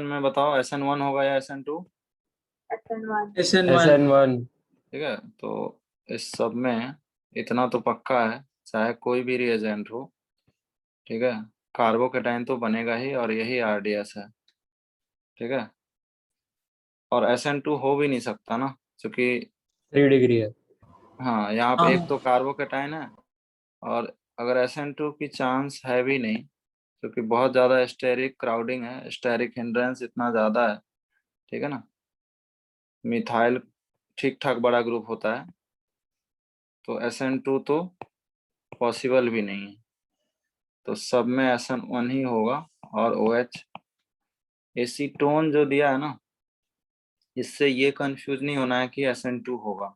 में बताओ, SN1 होगा या SN2? SN1। SN1। ठीक है, तो इस सब में इतना तो पक्का है, चाहे कोई भी रिएजेंट हो, ठीक है, कार्बोकेटाइन तो बनेगा ही, और यही RDS है। ठीक है, और SN2 हो भी नहीं सकता ना, क्योंकि 3 डिग्री है। हाँ, यहाँ पे एक तो कार्बोकेटाइन है, और अगर SN2 की चांस है भी नहीं, क्योंकि बहुत ज़्यादा स्टेरिक क्राउडिंग है, स्टेरिक हिंड्रेंस इतना ज़्यादा है। ठीक है ना, मिथाइल ठीक ठाक बड़ा ग्रुप होता है, तो SN2 तो पॉसिबल भी नहीं है, तो सब में SN1 ही होगा। और OH एसीटोन जो दिया है ना, इससे ये कंफ्यूज नहीं होना है कि SN2 होगा।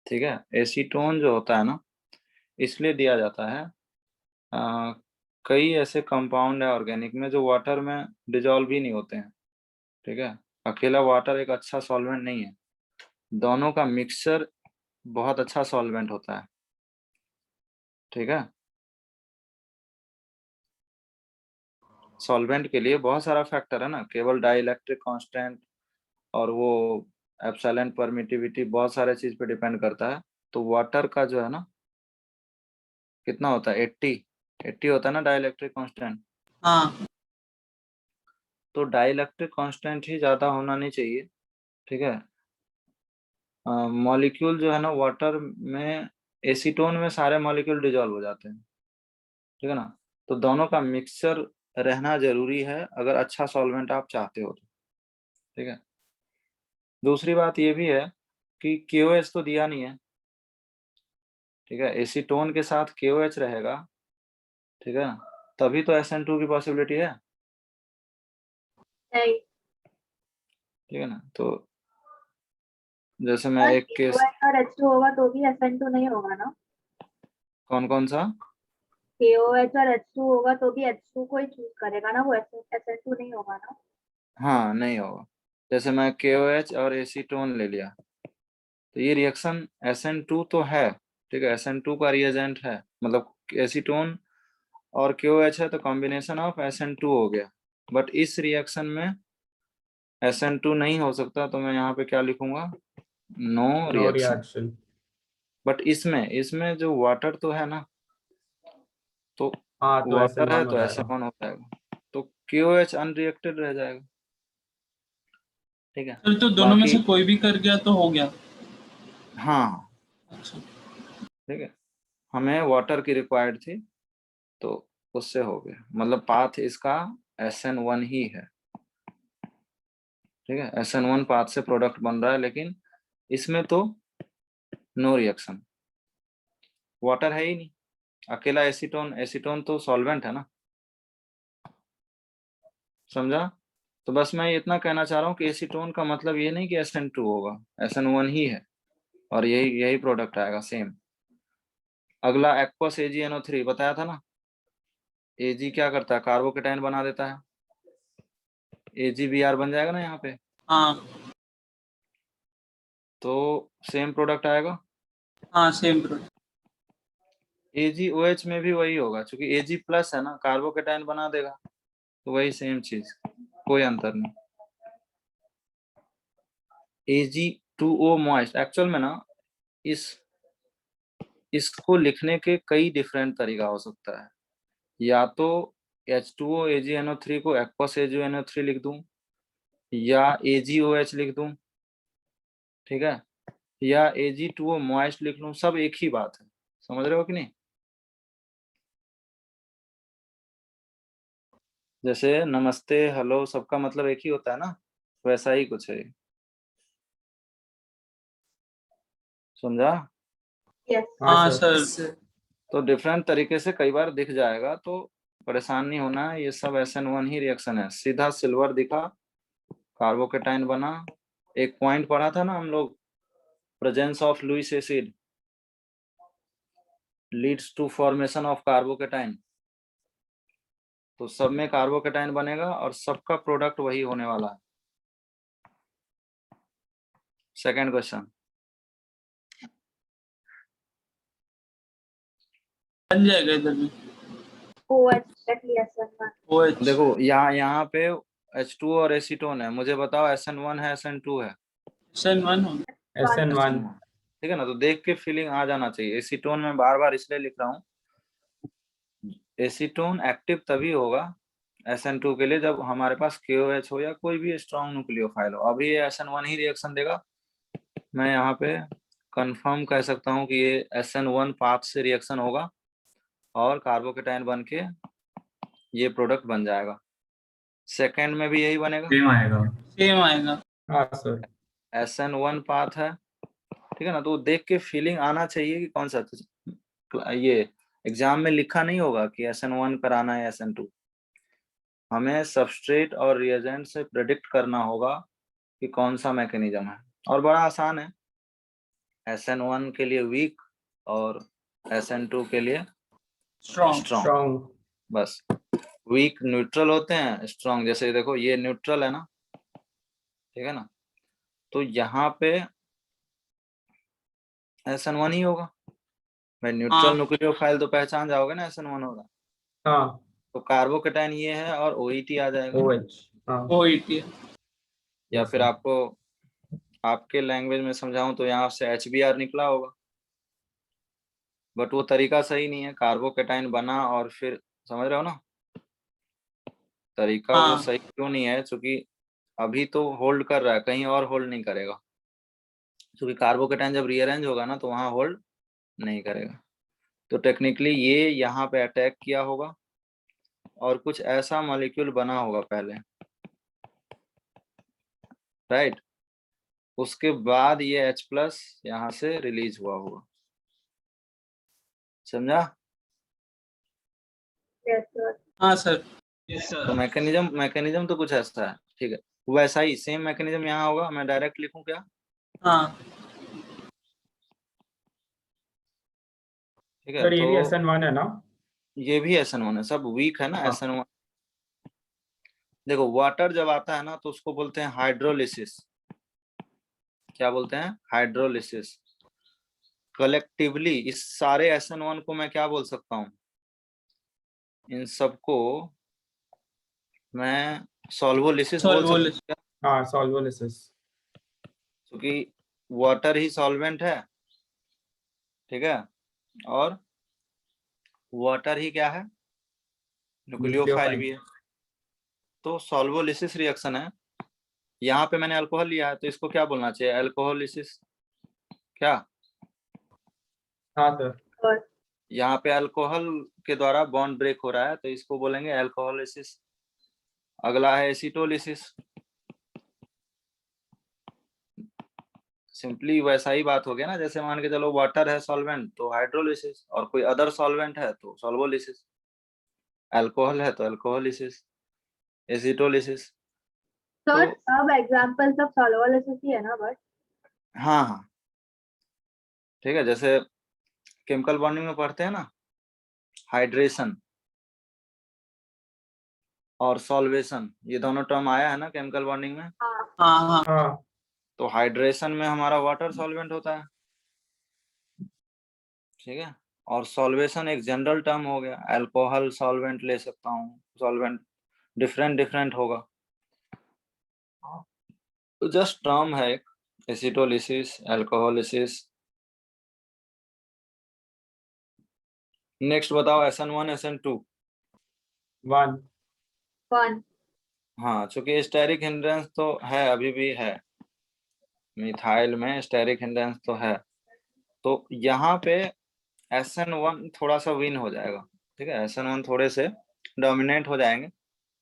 ठीक है, एसीटोन जो होता है ना, इसलिए दिया जाता है, कई ऐसे कंपाउंड है ऑर्गेनिक में जो वाटर में डिजॉल्व ही नहीं होते हैं। ठीक है, अकेला वाटर एक अच्छा सॉल्वेंट नहीं है, दोनों का मिक्सचर बहुत अच्छा सॉल्वेंट होता है। ठीक है, सॉल्वेंट के लिए बहुत सारा फैक्टर है ना, केवल डाइइलेक्ट्रिक कांस्टेंट और वो एब्सोल्यूट परमिटिविटी, बहुत सारे चीज पे डिपेंड करता है। तो वाटर का जो है ना, कितना होता है, 80 होता है ना डाइइलेक्ट्रिक कांस्टेंट। हाँ। तो डाइइलेक्ट्रिक कांस्टेंट ही ज्यादा होना नहीं चाहिए। ठीक है, मॉलिक्यूल जो है ना वाटर में, एसीटोन में सारे मॉलिक्यूल डिजॉल्व हो जाते हैं। ठीक है ना, तो दोनों का मिक्सचर रहना जरूरी है अगर अच्छा सॉल्वेंट आप चाहते हो तो। ठीक है, दूसरी बात ये भी है कि KOH तो दिया नहीं है। ठीक है, एसीटोन के साथ KOH रहेगा। ठीक है, तभी तो SN2 की पॉसिबिलिटी है। नहीं। ठीक है ना, तो जैसे मैं एक केस, KOH और H2 होगा तो भी SN2 नहीं होगा ना? कौन कौन सा? KOH और H2 होगा तो भी H2 को ही चूज करेगा ना, वो SN2 नहीं होगा ना? हाँ, नहीं होगा। जैसे मैं KOH और एसीटोन ले लिया, तो ये रिएक्शन SN2 तो है। ठीक है, SN2 का रिएजेंट है, मतलब एसीटोन और KOH है, तो कॉम्बिनेशन ऑफ SN2 हो गया। बट इस रिएक्शन में SN2 नहीं हो सकता, तो मैं यहाँ पे क्या लिखूंगा, no no reaction. Reaction. But इसमें इसमें जो वाटर तो है ना, तो हाँ, तो वाटर है SN1 हो तो जाएगा। SN1 हो जाएगा, तो KOH अनरिएक्टेड रह जाएगा। ठीक है, चल, तो दोनों में बाकी से कोई भी कर गया तो हो गया। हाँ, अच्छा। ठीक है, हमें वाटर की रिक्वायर्ड थी, तो उससे हो गया, मतलब पाथ इसका SN1 ही है। ठीक है, SN1 पाथ से प्रोडक्ट बन रहा है, लेकिन इसमें तो नो रिएक्शन, वाटर है ही नहीं, अकेला एसीटोन, एसीटोन तो सॉल्वेंट है ना। समझा? तो बस मैं इतना कहना चाह रहा हूँ कि एसीटोन का मतलब ये नहीं कि SN2 होगा, SN1 ही है, और यही यही प्रोडक्ट आएगा सेम। अगला एक्वस AgNO3 बताया था ना, Ag क्या करता है, कार्बोकेटाइन बना देता है, AgBr बन जाएगा ना यहाँ पे, हाँ तो सेम प्रोडक्ट आएगा। हाँ, सेम प्रोडक्ट। AgOH में भी वही होगा, क्योंकि Ag प्लस है ना, कार्बोकेटाइन बना देगा, तो वही सेम चीज, कोई अंतर नहीं। Ag2O मॉइस्ट, एक्चुअल में ना इसको लिखने के कई डिफरेंट तरीका हो सकता है, या तो H2O AgNO3 को एक्वस AgNO3 लिख दूं, या AgOH लिख दूं, ठीक है, या Ag2O मॉइस्ट लिख लूं, सब एक ही बात है। समझ रहे हो कि नहीं? जैसे नमस्ते, हेलो, सबका मतलब एक ही होता है ना, वैसा ही कुछ है। समझा? यस। हाँ सर। सर। तो डिफरेंट तरीके से कई बार दिख जाएगा, तो परेशान नहीं होना है, ये सब SN1 ही रिएक्शन है। सीधा सिल्वर दिखा, कार्बोकेटाइन बना। एक पॉइंट पढ़ा था ना हम लोग, presence of Lewis acid leads to formation of carbocation, तो सब में कार्बोकेटाइन बनेगा और सबका प्रोडक्ट वही होने वाला है। सेकंड क्वेश्चन, बन जाएगा इधर भी। OH एटली SN1। OH। देखो यहाँ यहाँ पे H2O और एसीटोन है, मुझे बताओ SN1 है SN2 है? SN1 हो गया। SN1 SN1, ठीक है ना। तो देख के फीलिंग आ जाना चाहिए। एसीटोन में बार बार इसलिए लिख रहा हूँ, एसीटोन एक्टिव तभी होगा SN2 के लिए जब हमारे पास KOH हो या कोई भी स्ट्रॉन्ग न्यूक्लियोफाइल हो। अभी ये SN1 ही रिएक्शन देगा, मैं यहाँ पे कंफर्म कह सकता हूँ कि ये SN1 पाथ से रिएक्शन होगा और कार्बोकेटाइन बन के ये प्रोडक्ट बन जाएगा। सेकेंड में भी यही बनेगा, सेम आएगा। हाँ सर। SN1 पाथ है, ठीक है ना। तो देख के फीलिंग आना चाहिए कि कौन सा। ये एग्जाम में लिखा नहीं होगा कि SN1 कराना है SN2, हमें सबस्ट्रेट और रिएजेंट से प्रेडिक्ट करना होगा कि कौन सा मैकेनिज्म है। और बड़ा आसान है, SN1 के लिए वीक और SN2 के लिए स्ट्रॉन्ग। स्ट्रॉन्ग। बस वीक न्यूट्रल होते हैं, स्ट्रॉन्ग जैसे देखो ये न्यूट्रल है ना, ठीक है ना। तो यहाँ पे SN1 ही होगा भाई, न्यूट्रल हाँ। न्यूक्लियोफाइल तो पहचान जाओगे ना SN1 होगा। हाँ तो कार्बोकेटाइन ये है और OET आ जाएगा। OH। हाँ OET है। या yes, फिर sir. आपको आपके लैंग्वेज में समझाऊं तो यहाँ से HBr निकला होगा, बट वो तरीका सही नहीं है। कार्बोकेटाइन बना और फिर, समझ रहे हो ना, तरीका वो हाँ। सही क्यों नहीं है, क्योंकि अभी तो होल्ड कर रहा है, कहीं और होल्ड नहीं करेगा। क्योंकि कार्बोकेटाइन जब रीअरेंज होगा ना तो वहां होल्ड नहीं करेगा। तो टेक्निकली ये यहाँ पे अटैक किया होगा और कुछ ऐसा मॉलिक्यूल बना होगा पहले, राइट। उसके बाद ये H+ यहाँ से रिलीज हुआ होगा, समझा। Yes, sir. हाँ सर। तो मैकेनिज्म तो कुछ ऐसा है, ठीक है। वैसा ही सेम मैकेनिज्म यहाँ होगा। मैं डायरेक्ट लिखूं क्या? हाँ ठीक है। सर ये भी तो SN1 है ना? ये भी SN1 है, सब वीक है ना हाँ। SN1। देखो वाटर जब आता है ना तो उसको बोलते हैं हाइड्रोलिसिस। क्या बोलते हैं? हाइड्रोलिसिस। कलेक्टिवली इस सारे SN1 को मैं क्या बोल सकता हूँ? इन सबको मैं सॉल्वोलिसिस बोल सकता सॉल्वोलिस। हूँ क्या? हाँ सॉल्वोलिसिस। क्योंकि वाटर ही सॉल्वेंट है, ठीक है। और वाटर ही क्या है? न्यूक्लियोफाइल भी है। तो सॉल्वोलिसिस रिएक्शन है। यहाँ पे मैंने अल्कोहल लिया है तो इसको क्या बोलना चाहिए? अल्कोहोलिसिस। क्या? हाँ सर। और यहाँ पे अल्कोहल के द्वारा बॉन्ड ब्रेक हो रहा है तो इसको बोलेंगे अल्कोहोलिसिस। अगला है एसिटोलिसिस। सिंपली वैसा ही बात हो गया ना, जैसे मान के चलो वाटर है सॉल्वेंट तो हाइड्रोलिसिस, और कोई अदर सॉल्वेंट है तो सॉल्वोलिसिस। अल्कोहल है तो अल्कोहोलिसिस, एसिटोलिसिस। तो सर अब एग्जांपल सब सॉल्वोलिसिस ही है ना, बट हाँ हाँ ठीक है। जैसे केमिकल बॉन्डिंग में पढ़ते हैं ना, हाइड्रेशन और सॉल्वेशन, ये दोनों टर्म आया है ना केमिकल बॉन्डिंग में। हाँ हाँ हाँ। हाँ तो हाइड्रेशन में हमारा वाटर सॉल्वेंट होता है, ठीक है। और सॉल्वेशन एक जनरल टर्म हो गया, अल्कोहल सॉल्वेंट ले सकता हूँ, सॉल्वेंट डिफरेंट डिफरेंट होगा, तो जस्ट टर्म है एक, एसिटोलिसिस, अल्कोहोलिसिस। नेक्स्ट बताओ SN1 SN2। 1। 1. हाँ, चूंकि स्टेरिक हिंड्रेंस तो है, अभी भी है, मिथाइल में स्टेरिक हिंड्रेंस तो है। तो यहाँ पे SN1 थोड़ा सा विन हो जाएगा, ठीक है। SN1 थोड़े से डोमिनेट हो जाएंगे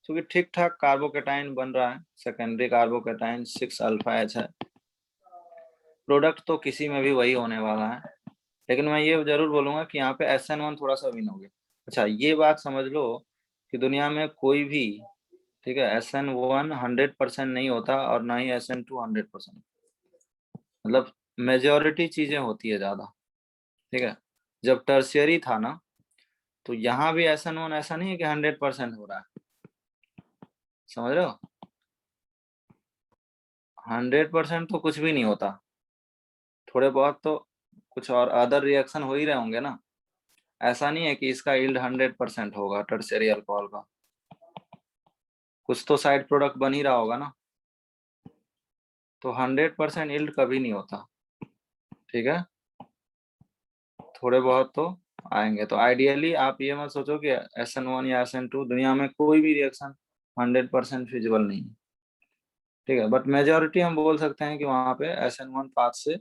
क्योंकि ठीक ठाक कार्बोकेटाइन बन रहा है। सेकेंडरी कार्बोकेटाइन 6 अल्फा H है, प्रोडक्ट तो किसी में भी वही होने वाला है। लेकिन मैं ये जरूर बोलूंगा कि यहाँ पे SN1 थोड़ा सा विन हो गया। अच्छा ये बात समझ लो कि दुनिया में कोई भी, ठीक है, SN1 100% नहीं होता और ना ही SN2 100%। मतलब मेजोरिटी चीजें होती है ज्यादा, ठीक है। जब टर्शियरी था ना तो यहाँ भी SN1 ऐसा नहीं है कि 100% हो रहा है, समझ रहे हो। 100% तो कुछ भी नहीं होता, थोड़े बहुत तो कुछ और अदर रिएक्शन हो ही रहे होंगे ना। ऐसा नहीं है कि इसका यील्ड 100% होगा टर्शियरी अल्कोहल का। कुछ तो साइड प्रोडक्ट बन ही रहा होगा ना, तो 100% यील्ड कभी नहीं होता, ठीक है, थोड़े बहुत तो आएंगे। तो आइडियली आप ये मत सोचो कि SN1 या SN2, दुनिया में कोई भी रिएक्शन 100% फिजिबल नहीं है, ठीक है, बट मेजोरिटी हम बोल सकते हैं कि वहाँ पे SN1 पाथ से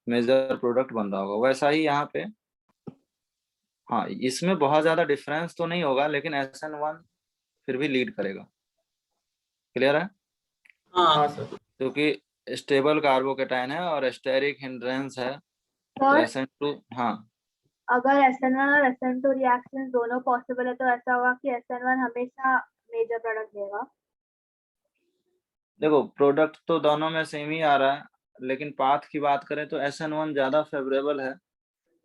मेजर प्रोडक्ट बन रहा होगा। वैसा ही यहाँ पे, हाँ, इसमें बहुत ज्यादा डिफरेंस तो नहीं होगा, लेकिन SN1 फिर भी लीड करेगा। क्लियर है? हाँ हाँ सर। क्योंकि स्टेबल कार्बोकेटाइन है और स्टेरिक हिंड्रेंस है, तो और SN2, हाँ, अगर SN1 और SN2 रिएक्शन दोनों पॉसिबल है तो ऐसा होगा कि SN1 हमेशा मेजर प्रोडक्ट देगा। देखो प्रोडक्ट तो दोनों में सेम ही आ रहा है, लेकिन पाथ की बात करें तो SN1 ज्यादा फेवरेबल है,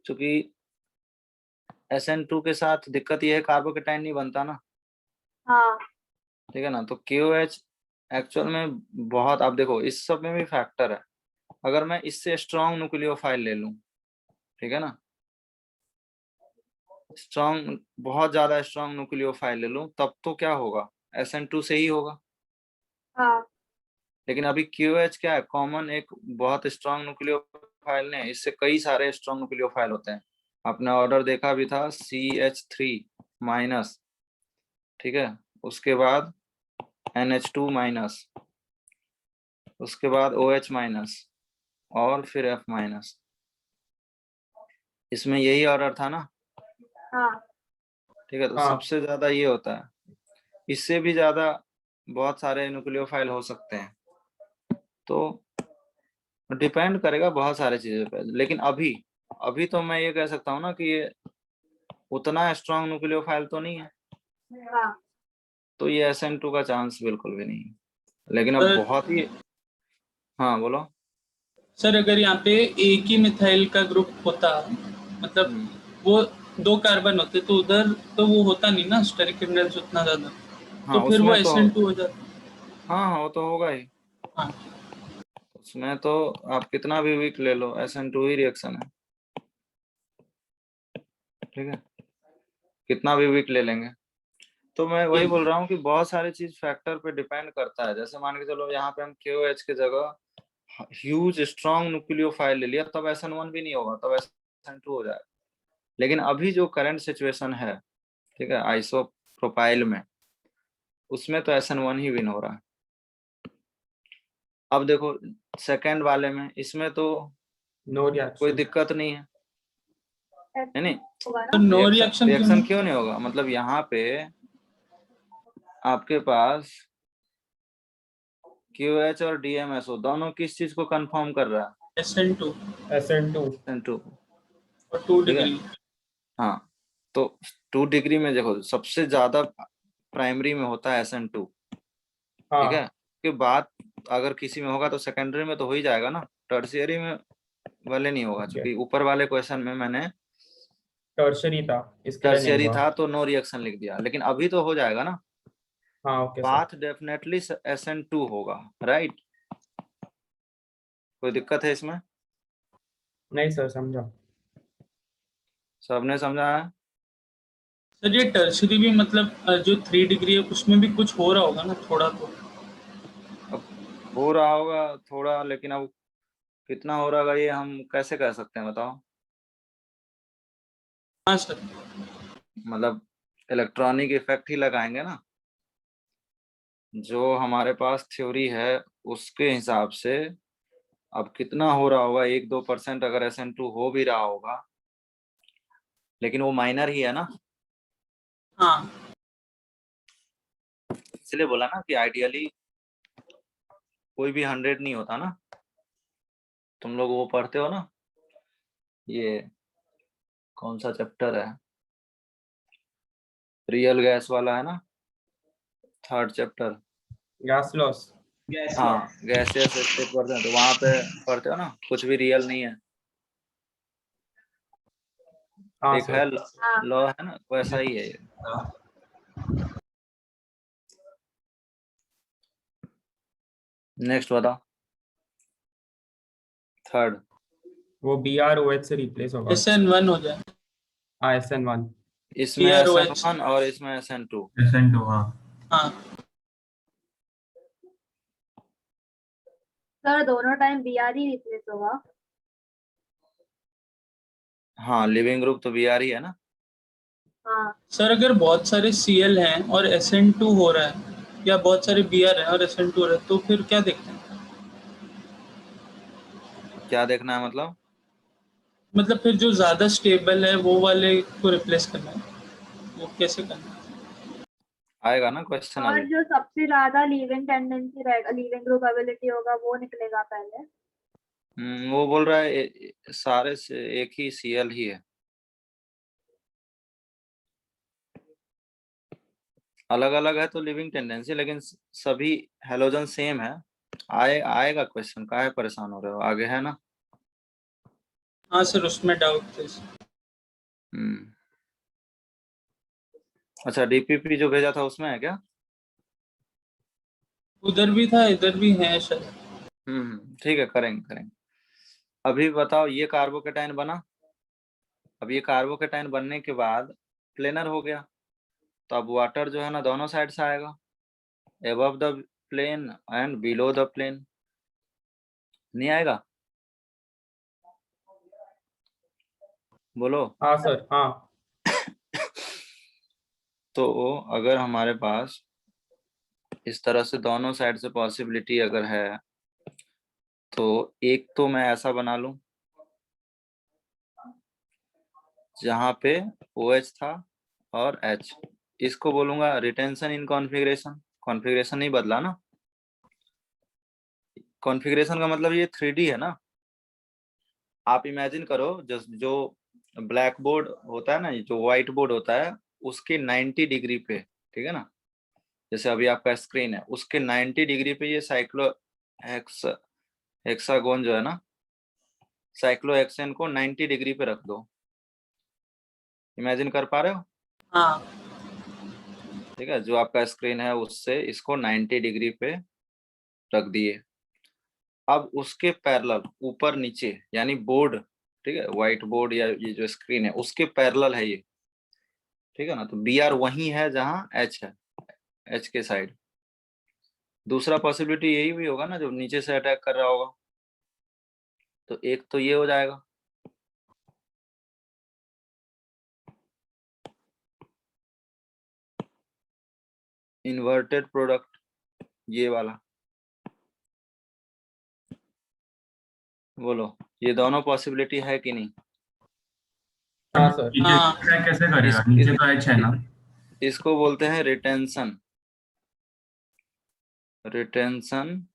क्योंकि SN2 के साथ दिक्कत ये है कार्बोकेटाइन नहीं बनता ना, हाँ ठीक है ना, तो KOH एक्चुअल में बहुत, आप देखो इस सब में भी फैक्टर है। अगर मैं इससे स्ट्रॉन्ग न्यूक्लियोफाइल ले लूं, ठीक है ना, स्ट्रॉन्ग, बहुत ज्यादा स्ट्रॉन्ग न्यूक्लियोफाइल ले लूं, तब तो क्या होगा, SN2 से ही होगा। हाँ लेकिन अभी QH क्या है, कॉमन एक बहुत स्ट्रॉन्ग न्यूक्लियोफाइल ने, इससे कई सारे स्ट्रॉन्ग न्यूक्लियोफाइल होते हैं। आपने ऑर्डर देखा भी था, CH3 माइनस, ठीक है, उसके बाद NH2 माइनस, उसके बाद OH माइनस, और फिर F माइनस। इसमें यही ऑर्डर था ना, हाँ ठीक है, तो हाँ। सबसे ज्यादा ये होता है। इससे भी ज्यादा बहुत सारे न्यूक्लियोफाइल हो सकते हैं, तो डिपेंड करेगा बहुत सारे चीजों पे। लेकिन अभी अभी तो मैं ये कह सकता हूँ ना कि ये उतना स्ट्रॉन्ग न्यूक्लियोफाइल तो नहीं है, हाँ तो ये SN2 का चांस बिल्कुल भी नहीं है। लेकिन अब सर बहुत ही, हाँ बोलो। सर अगर यहाँ पे एक ही मिथाइल का ग्रुप होता, मतलब वो 2 कार्बन होते, तो उधर तो वो होता नहीं ना स्टेरिक हिंड्रेंस उतना ज्यादा, हाँ तो फिर वो उसमें तो, SN2 हो जाता। हाँ हाँ वो तो होगा ही, हाँ उसमें तो आप कितना भी वीक ले लो, SN2 ही रिएक्शन है, ठीक है, कितना भी वीक ले लेंगे। तो मैं वही बोल रहा हूँ कि बहुत सारी चीज फैक्टर पे डिपेंड करता है। जैसे मान के चलो यहाँ पे हम KOH की जगह ह्यूज स्ट्रॉन्ग न्यूक्लियोफाइल ले लिया, तब SN1 भी नहीं होगा, तब SN2 हो जाएगा। लेकिन अभी जो करंट सिचुएशन है, ठीक है, आइसोप्रोपाइल में, उसमें तो SN1 ही विन हो रहा है। अब देखो सेकंड वाले में, इसमें तो नो कोई रिएक्शन। दिक्कत नहीं है, नहीं होगा तो ना। नो रिएक्शन रिएक्शन क्यों नहीं होगा, मतलब यहाँ पे आपके पास QH और DMSO दोनों किस चीज को कंफर्म कर रहा है, SN2 SN2। SN2, और 2 ठीक है, डिग्री। हाँ, तो 2 डिग्री में देखो सबसे ज्यादा प्राइमरी में होता है SN2, ठीक है, हाँ के बाद अगर किसी में होगा तो सेकेंडरी में तो हो ही जाएगा ना, टर्शियरी में वाले नहीं होगा, क्योंकि ऊपर वाले क्वेश्चन में मैंने टर्शरी था, इसके लिए नहीं टर्शियरी हुआ। था तो नो रिएक्शन लिख दिया, लेकिन अभी तो हो जाएगा ना, हाँ okay sir. Path definitely SN2 होगा, राइट, कोई दिक्कत है इसमें? नहीं सर, समझा। सबने समझा है? सर ये टर्शरी भी मतलब जो 3 डिग्री है उसमें भी कुछ हो रहा होगा ना थोड़ा तो। अब हो रहा होगा थोड़ा, लेकिन अब कितना हो रहा होगा ये हम कैसे कह सकते हैं, बताओ। हाँ सर। मतलब इलेक्ट्रॉनिक इफेक्ट ही लगाएंगे ना, जो हमारे पास थ्योरी है उसके हिसाब से। अब कितना हो रहा होगा, 1-2% अगर SN2 हो भी रहा होगा, लेकिन वो माइनर ही है ना, हाँ इसलिए बोला ना कि आइडियली कोई भी 100 नहीं होता ना। तुम लोग वो पढ़ते हो ना, ये कौन सा चैप्टर है, रियल गैस वाला है ना, 3rd चैप्टर, गैस लॉस। हाँ, गैसियस स्टेट पढ़ते हैं, तो वहां पे पढ़ते हो ना, कुछ भी रियल नहीं है, हाँ एक है सर। हाँ लॉ है ना, वैसा ही है ये। नेक्स्ट बताओ, 3rd। वो BROH से रिप्लेस होगा। SN1 हो जाए। हाँ SN1। इसमें BROH। SN1 और इसमें SN2। SN2 हाँ। हाँ सर दोनों टाइम बीआर ही रिप्लेस होगा। हाँ, लिविंग ग्रुप तो बीआर ही है ना। हाँ सर अगर बहुत सारे Cl हैं और SN2 हो रहा है या बहुत सारे Br हैं और SN2 हो रहा है तो फिर क्या देखते हैं? क्या देखना है मतलब? मतलब फिर जो ज्यादा स्टेबल है वो वाले को रिप्लेस करना है, वो कैसे करना है? आएगा ना क्वेश्चन और अभी। जो सबसे ज्यादा लीविंग टेंडेंसी रहेगा, लीविंग ग्रुप एबिलिटी होगा, वो निकलेगा पहले। वो बोल रहा है सारे से एक ही सीएल ही है, अलग अलग है तो लिविंग टेंडेंसी, लेकिन सभी हेलोजन सेम है। आएगा क्वेश्चन, काहे परेशान हो रहे हो, आगे है ना। हाँ सर उसमें डाउट थे। हम्म अच्छा, डीपीपी जो भेजा था उसमें है क्या? उधर भी था इधर भी है शायद। ठीक है, करेंगे करेंगे। अभी बताओ, ये कार्बोकेटाइन बना। अब ये कार्बोकेटाइन बनने के बाद प्लेनर हो गया, तो अब वाटर जो है ना दोनों साइड से आएगा, above the plane and below the plane. नहीं आएगा? बोलो। हाँ सर, हाँ। तो अगर हमारे पास इस तरह से दोनों साइड से पॉसिबिलिटी अगर है, तो एक तो मैं ऐसा बना लूं जहां पे OH था और H, इसको बोलूंगा रिटेंशन इन कॉन्फ़िगरेशन। कॉन्फ़िगरेशन नहीं बदला ना, कॉन्फ़िगरेशन का मतलब ये 3D है ना। आप इमेजिन करो, जो ब्लैक बोर्ड होता है ना, जो व्हाइट बोर्ड होता है, उसके 90 डिग्री पे, ठीक है ना, जैसे अभी आपका स्क्रीन है, उसके 90 डिग्री पे ये साइक्लो हेक्सागोन जो है ना, साइक्लोहेक्सेन को 90 डिग्री पे रख दो। इमेजिन कर पा रहे हो? हाँ ठीक है, जो आपका स्क्रीन है उससे इसको 90 डिग्री पे रख दिए। अब उसके पैरेलल ऊपर नीचे यानी बोर्ड, ठीक है, व्हाइट बोर्ड या ये जो स्क्रीन है उसके पैरेलल है ये, ठीक है ना, तो BR वही है जहां H है, H के साइड। दूसरा पॉसिबिलिटी यही भी होगा ना, जो नीचे से अटैक कर रहा होगा, तो एक तो ये हो जाएगा। इन्वर्टेड प्रोडक्ट, ये वाला। बोलो, ये दोनों पॉसिबिलिटी है कि नहीं? हाँ सर। नीचे हाँ ट्रैक कैसे करेगा? नीचे तो एच है ना। इसको बोलते हैं रिटेंशन, रिटेंशन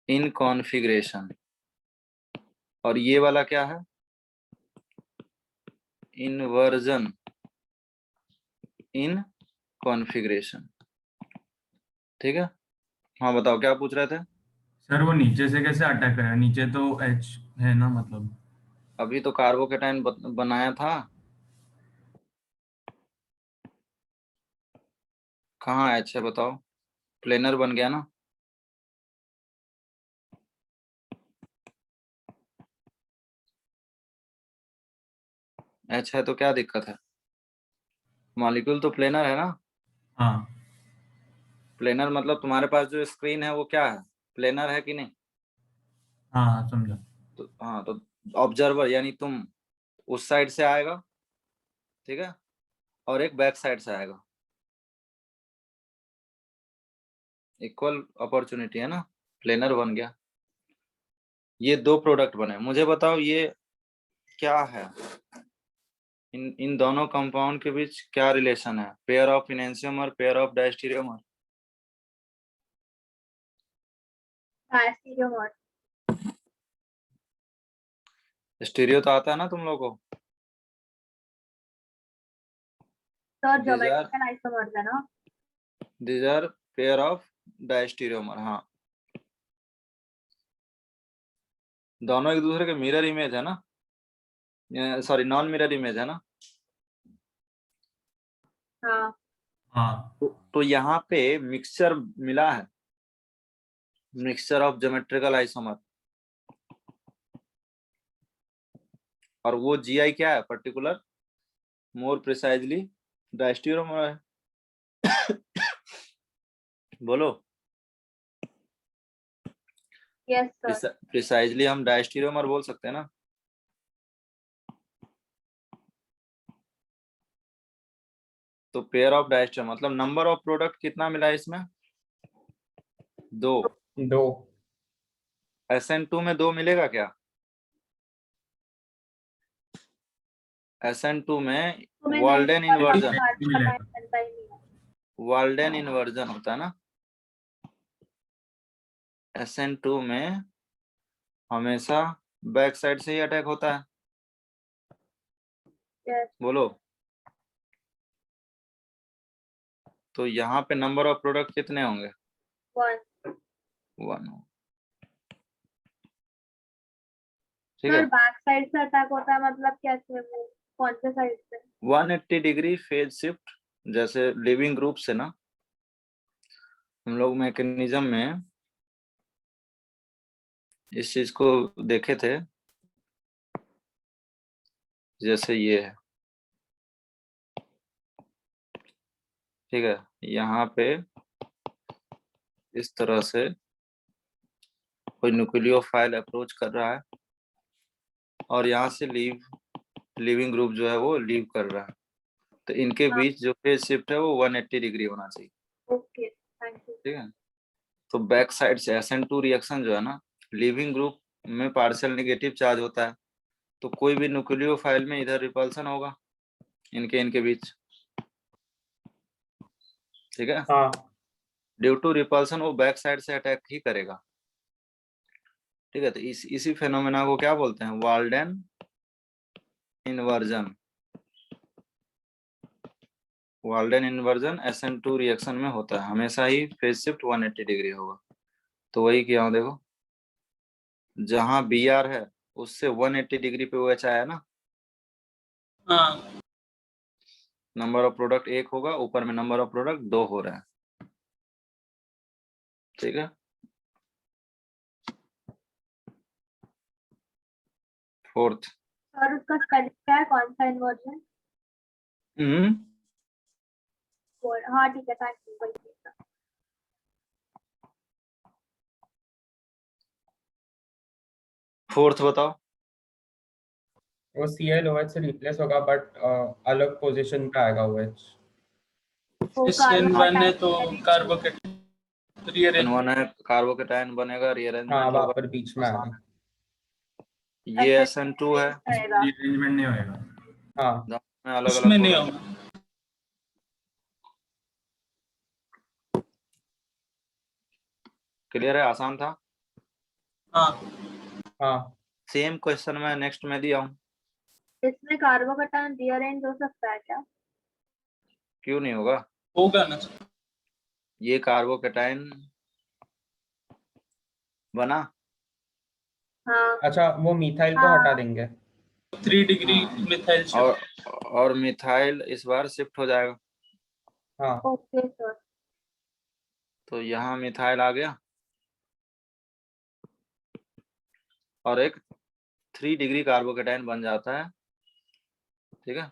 इन कॉन्फ़िगरेशन। और ये वाला क्या है? Inversion in configuration. ठीक है, हाँ बताओ क्या पूछ रहे थे? सर वो नीचे से कैसे अटैक करेगा? नीचे तो एच है ना, मतलब। अभी तो कार्बोकेटाइन बनाया था, कहाँ H है बताओ? प्लेनर बन गया ना। H है तो क्या दिक्कत है? मॉलिक्यूल तो प्लेनर है ना। हाँ प्लेनर मतलब तुम्हारे पास जो स्क्रीन है वो क्या है, प्लेनर है कि नहीं? हाँ हाँ, समझा। तो हाँ, तो ऑब्जर्वर यानी तुम उस साइड से आएगा, ठीक है, और एक बैक साइड से आएगा, इक्वल अपॉर्चुनिटी है ना, प्लेनर बन गया। ये दो प्रोडक्ट बने, मुझे बताओ ये क्या है, इन दोनों कंपाउंड के बीच क्या रिलेशन है? Pair of enantiomer, pair of diastereomer. Diastereomer. Stereo तो आता है ना तुम लोगों को। Sir These are geometrical isomers है ना। these are pair of diastereomer. हाँ, दोनों एक दूसरे के मिरर इमेज है ना, सॉरी नॉन मिरर इमेज है ना। हाँ हाँ तो यहाँ पे मिक्सचर मिला है, मिक्सचर ऑफ ज्योमेट्रिकल आइसोमर, और वो GI क्या है पर्टिकुलर, मोर प्रिसाइजली डायस्टीरियोमर है। बोलो। Yes, sir. प्रिसाइजली हम डायस्टीरियोमर बोल सकते हैं ना। तो पेयर ऑफ डायस्टीरियोमर मतलब नंबर ऑफ प्रोडक्ट कितना मिला है इसमें? 2। 2। SN2 में 2 मिलेगा क्या? SN2 में वाल्डेन इन्वर्जन, वाल्डेन इन्वर्जन होता है ना। SN2 में हमेशा बैक साइड से ही अटैक होता है। Yes. बोलो। तो यहाँ पे नंबर ऑफ प्रोडक्ट कितने होंगे? 1. 1। ठीक सर है। बैक साइड से अटैक होता है मतलब कैसे, वो कौन से साइड से? 180 डिग्री फेज शिफ्ट, जैसे लिविंग ग्रुप से ना हम लोग मैकेनिज्म में इस चीज को देखे थे। जैसे ये है, ठीक है, यहाँ पे इस तरह से कोई न्यूक्लियोफाइल अप्रोच कर रहा है और यहाँ से लिविंग ग्रुप जो है वो लीव कर रहा है। तो इनके बीच जो फेज शिफ्ट है वो 180 डिग्री होना चाहिए। Okay, thank you. ठीक है। तो बैक साइड से SN2 रिएक्शन जो है ना, लिविंग ग्रुप में पार्शियल नेगेटिव चार्ज होता है, तो कोई भी न्यूक्लियोफाइल में इधर रिपल्सन होगा इनके बीच। ठीक है। हाँ। ड्यू टू रिपल्सन वो बैक साइड से अटैक ही करेगा। ठीक है। तो इसी फेनोमेना को क्या बोलते हैं? Walden inversion. Walden inversion SN2 reaction में होता है, हमेशा ही फेज शिफ्ट 180 डिग्री होगा। तो वही किया हूं, देखो जहां BR है उससे 180 डिग्री पे OH आया ना। हाँ नंबर ऑफ प्रोडक्ट 1 होगा, ऊपर में नंबर ऑफ प्रोडक्ट 2 हो रहा है। ठीक है। 4th। सर उसका स्पेलिंग क्या है, कौन सा इन्वर्जन? हाँ ठीक है, थैंक यू। 4th बताओ। वो ClOH से रिप्लेस होगा बट अलग पोजीशन पे आएगा OH। SN1 है तो कार्बोकेटाइन SN1 है, कार्बोकेटाइन बनेगा, हाँ रीअरेंजमेंट वहाँ होगा। पर बीच में आएगा। ये SN2 है, अरेंजमेंट नहीं होएगा। हाँ में अलग उसमें अलग नहीं प्रोडक्ट। होगा। क्लियर है? आसान था। हाँ हाँ। सेम क्वेश्चन मैं नेक्स्ट में दिया हूँ। इसमें कार्बोकेटाइन रीअरेंज हो सकता है क्या? क्यों नहीं होगा? होगा ना। ये कार्बोकेटाइन बना। हाँ अच्छा वो मिथाइल को हटा देंगे। 3 डिग्री हाँ। Methyl shift. और मिथाइल इस बार शिफ्ट हो जाएगा। हाँ ओके सर। तो यहाँ मिथाइल आ गया और एक 3 डिग्री कार्बोकेटाइन बन जाता है। ठीक है।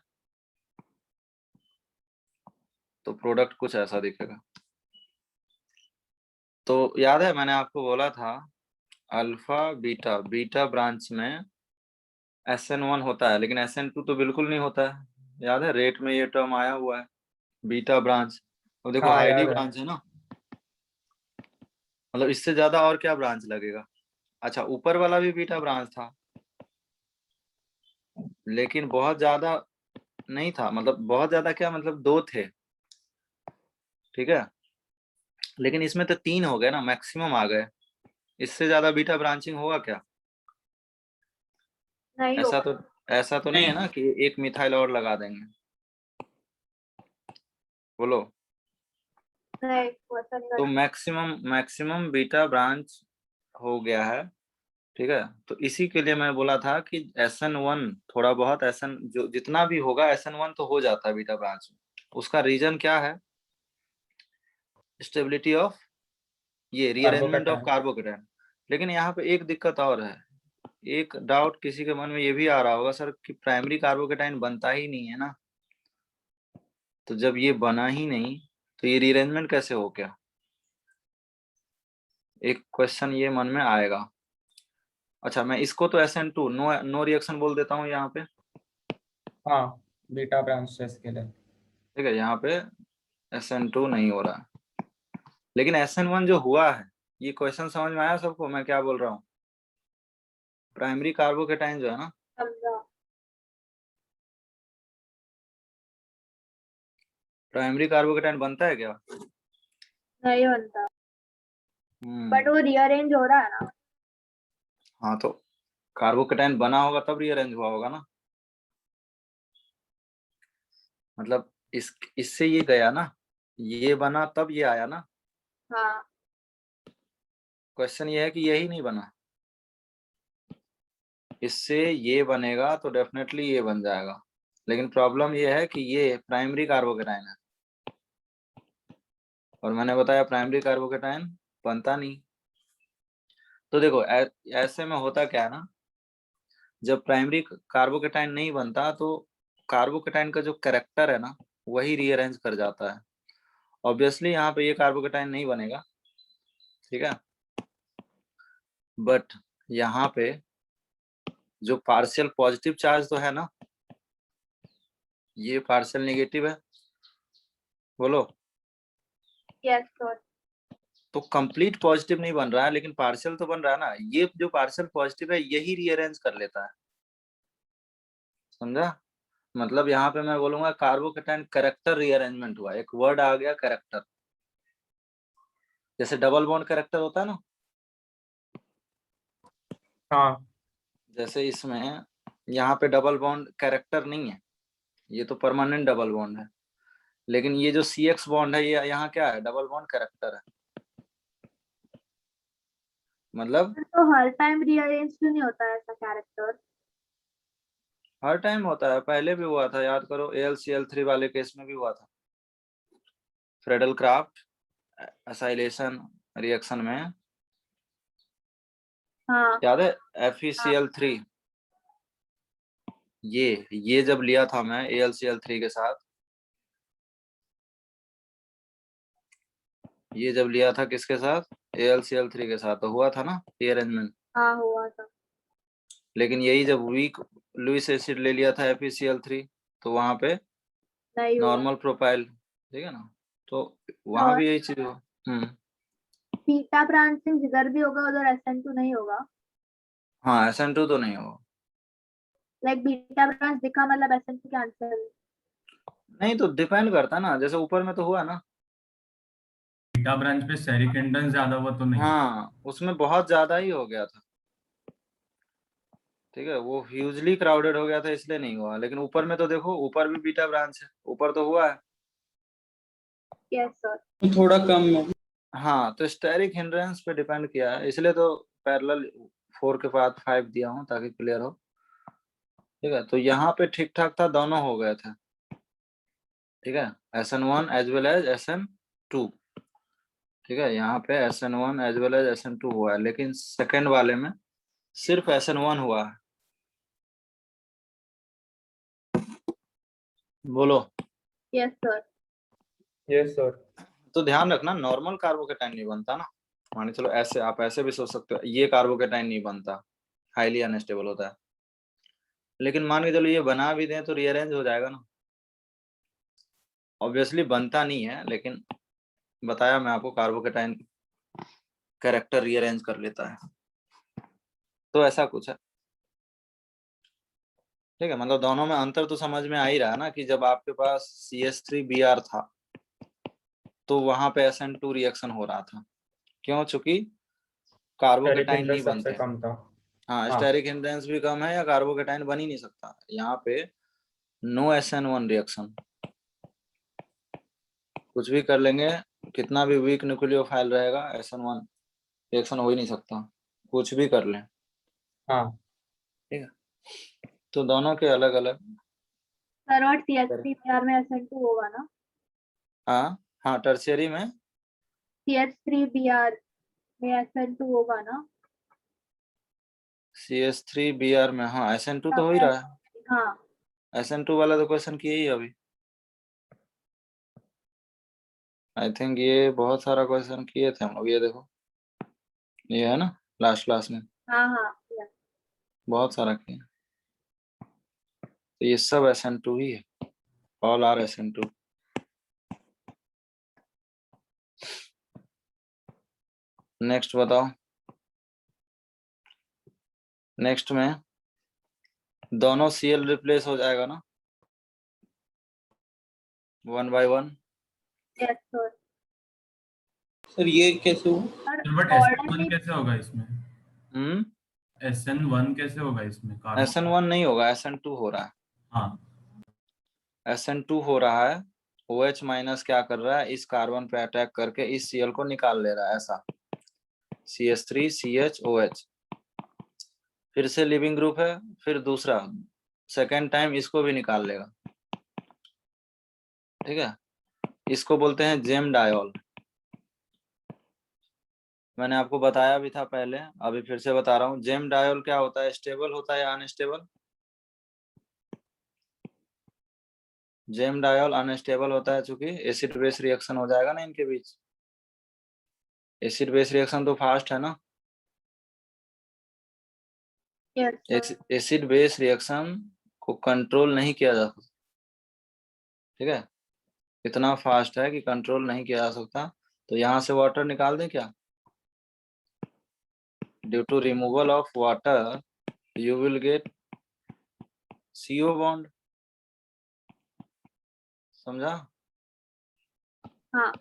तो प्रोडक्ट कुछ ऐसा दिखेगा। तो याद है मैंने आपको बोला था अल्फा बीटा, बीटा ब्रांच में SN1 होता है, लेकिन SN2 तो बिल्कुल नहीं होता है। याद है रेट में ये टर्म आया हुआ है, बीटा ब्रांच। तो देखो हाँ आईडी याद है। ब्रांच है ना, मतलब इससे ज्यादा और क्या ब्रांच लगेगा? अच्छा ऊपर वाला भी बीटा ब्रांच था, लेकिन बहुत ज्यादा नहीं था, मतलब बहुत ज्यादा क्या, मतलब 2 थे। ठीक है। लेकिन इसमें तो 3 हो गए ना, मैक्सिमम आ गए। इससे ज्यादा बीटा ब्रांचिंग होगा क्या? नहीं ऐसा होगा। तो ऐसा तो नहीं है ना कि एक मिथाइल और लगा देंगे। बोलो। नहीं वैसा नहीं तो होगा। मैक्सिमम बीटा ब्रांच हो गया है। ठीक है। तो इसी के लिए मैं बोला था कि SN1 थोड़ा बहुत SN जो जितना भी होगा SN1 तो हो जाता है बीटा ब्रांच में। उसका रीजन क्या है? स्टेबिलिटी ऑफ ये रीअरेंजमेंट ऑफ कार्बोकेटाइन। कार्बोकेटाइन। लेकिन यहाँ पे एक दिक्कत और है, एक डाउट किसी के मन में ये भी आ रहा होगा सर कि प्राइमरी कार्बोकेटाइन बनता ही नहीं है ना। तो जब ये बना ही नहीं तो ये रीअरेंजमेंट कैसे हो गया? एक क्वेश्चन ये मन में आएगा। अच्छा, मैं इसको तो SN2 नो रिएक्शन बोल देता हूँ यहाँ पे। हाँ, बीटा ब्रांच टेस्ट के लिए। ठीक है, यहाँ पे SN2 नहीं हो रहा है, लेकिन SN1 जो हुआ है, ये क्वेश्चन समझ में आया सबको मैं क्या बोल रहा हूँ? प्राइमरी कार्बोकेटाइन जो है ना, समझा। प्राइमरी कार्बोकेटाइन बनता है क्या? नहीं बनता, हम्म, बट वो रीअरेंज हो रहा है ना। हाँ, तो कार्बोकेटाइन बना होगा तब रीअरेंज हुआ होगा ना, मतलब इससे ये गया ना, ये बना तब ये आया ना। हाँ, क्वेश्चन ये है कि यही नहीं बना, इससे ये बनेगा तो डेफिनेटली ये बन जाएगा, लेकिन प्रॉब्लम ये है कि ये प्राइमरी कार्बोकेटाइन है, और मैंने बताया प्राइमरी कार्बोकेटाइन बनता नहीं। तो देखो ऐसे में होता क्या है ना, जब प्राइमरी कार्बोकेटाइन नहीं बनता तो कार्बोकेटाइन का जो कैरेक्टर है ना, वही रीअरेंज कर जाता है। ऑब्वियसली यहाँ पे ये कार्बोकेटाइन नहीं बनेगा, ठीक है, बट यहाँ पे जो पार्शियल पॉजिटिव चार्ज तो है ना, ये पार्शियल नेगेटिव है, बोलो। Yes sir. तो कंप्लीट पॉजिटिव नहीं बन रहा है, लेकिन पार्शियल तो बन रहा है ना। ये जो पार्शियल पॉजिटिव है यही रीअरेंज कर लेता है, समझा? मतलब यहाँ पे मैं बोलूंगा कार्बोकेटाइन कैरेक्टर रीअरेंजमेंट हुआ, एक वर्ड आ गया कैरेक्टर, जैसे डबल बॉन्ड कैरेक्टर होता है ना, हाँ, जैसे इसमें यहाँ पे डबल बॉन्ड कैरेक्टर नहीं है, ये तो परमानेंट डबल बॉन्ड है, लेकिन ये जो CX बॉन्ड है ये यहाँ क्या है, डबल बॉन्ड कैरेक्टर है। मतलब तो हर टाइम रीअरेंज क्यों नहीं होता है ऐसा कैरेक्टर? हर टाइम होता है, पहले भी हुआ था, याद करो AlCl3 वाले केस में भी हुआ था, फ्रेडल क्राफ्ट एसाइलेशन रिएक्शन में, हाँ, याद है? FeCl3, ये जब लिया था मैं AlCl3 के साथ, ये जब लिया था किसके साथ, AlCl3 के साथ, तो हुआ था ना रीअरेंजमेंट। हाँ हुआ था। लेकिन यही जब वीक लुईस एसिड ले लिया था FeCl3, तो वहां पे नहीं हुआ। नॉर्मल प्रोपाइल, ठीक है ना, तो वहां और भी यही चीज हुआ। बीटा ब्रांचिंग जिधर भी होगा उधर SN2 नहीं होगा। हाँ, SN2 तो नहीं होगा। लाइक बीटा ब्रांच दिखा मतलब SN2 कैंसिल। नहीं तो डिपेंड करता ना, जैसे ऊपर में तो हुआ ना। बीटा ब्रांच पे स्टेरिक हिंड्रेंस ज्यादा हुआ तो नहीं। हाँ, उसमें बहुत ज्यादा ही हो गया था, ठीक है, वो ह्यूजली क्राउडेड हो गया था इसलिए नहीं हुआ, लेकिन ऊपर में तो देखो, ऊपर भी बीटा ब्रांच है, ऊपर तो हुआ है। Yes sir. थोड़ा कम है। हाँ, तो स्टेरिक हिंड्रेंस पे डिपेंड किया है, इसलिए तो पैरेलल 4 के बाद 5 दिया हूँ ताकि क्लियर हो, ठीक है। तो यहाँ पे ठीक ठाक था, दोनों हो गए थे, ठीक है, SN1 as well as SN2, ठीक है, यहाँ पे SN1 as well as SN2 हुआ है, लेकिन सेकेंड वाले में सिर्फ SN1 हुआ है। बोलो। Yes sir. Yes sir. तो ध्यान रखना, नॉर्मल कार्बोकेटाइन नहीं बनता ना, मान चलो ऐसे, आप ऐसे भी सोच सकते हो, ये कार्बोकेटाइन नहीं बनता, हाईली अनस्टेबल होता है, लेकिन मान के चलो ये बना भी दें तो रीअरेंज हो जाएगा ना। ऑब्वियसली बनता नहीं है, लेकिन बताया मैं आपको, कार्बोकेटाइन कैरेक्टर रीअरेंज कर लेता है, तो ऐसा कुछ है, ठीक है। मतलब दोनों में अंतर तो समझ में आ ही रहा है ना, कि जब आपके पास CH3Br था तो वहां पे SN2 रिएक्शन हो रहा था, क्यों? चूंकि स्टेरिक कार्बोकेटाइन नहीं हिंड्रेंस सबसे बनते। कम था। हाँ, हाँ, स्टेरिक हिंड्रेंस भी कम है या कार्बोकेटाइन बन ही नहीं सकता यहाँ पे। नो SN1 रिएक्शन, कुछ भी कर लेंगे, कितना भी वीक न्यूक्लियोफाइल रहेगा, SN1 रिएक्शन हो ही नहीं सकता, कुछ भी कर लें, हाँ, ठीक है। तो दोनों के अलग अलग। सर और CH3Br में SN2 होगा ना? हाँ हाँ, टर्शियरी में CH3Br में SN2 होगा ना? CH3Br में, हाँ, SN2 तो हो ही रहा है, हाँ। SN2 वाला तो क्वेश्चन किए ही अभी, आई थिंक ये बहुत सारा क्वेश्चन किए थे हम लोग, ये देखो ये है ना लास्ट क्लास में हाँ हाँ yeah. बहुत सारा किया। तो ये सब SN2 ही है, ऑल आर SN2। नेक्स्ट बताओ। नेक्स्ट में दोनों Cl रिप्लेस हो जाएगा ना 1 by 1। Yes sir. सर ये कैसे हुआ? सर बट ऑर्डर SN1 में कैसे होगा इसमें? SN1 कैसे होगा इसमें? कार्बन SN1 नहीं होगा, SN2 हो रहा है। हाँ SN2 हो रहा है, OH माइनस क्या कर रहा है, इस कार्बन पे अटैक करके इस Cl को निकाल ले रहा है, ऐसा CH3 CHOH। फिर से लिविंग ग्रुप है, फिर दूसरा सेकेंड टाइम इसको भी निकाल लेगा। ठीक है, इसको बोलते हैं जेम डायोल। मैंने आपको बताया भी था पहले, अभी फिर से बता रहा हूँ। जेम डायोल क्या होता है, स्टेबल होता है या अनस्टेबल? जेम डायोल अनस्टेबल होता है, चूंकि एसिड बेस रिएक्शन हो जाएगा ना इनके बीच। एसिड बेस रिएक्शन तो फास्ट है ना। yes sir. Acid base reaction को कंट्रोल नहीं किया जा सकता। ठीक है, इतना फास्ट है कि कंट्रोल नहीं किया जा सकता। तो यहाँ से वाटर निकाल दें क्या? Due to removal of water you will get CO bond। समझा? हाँ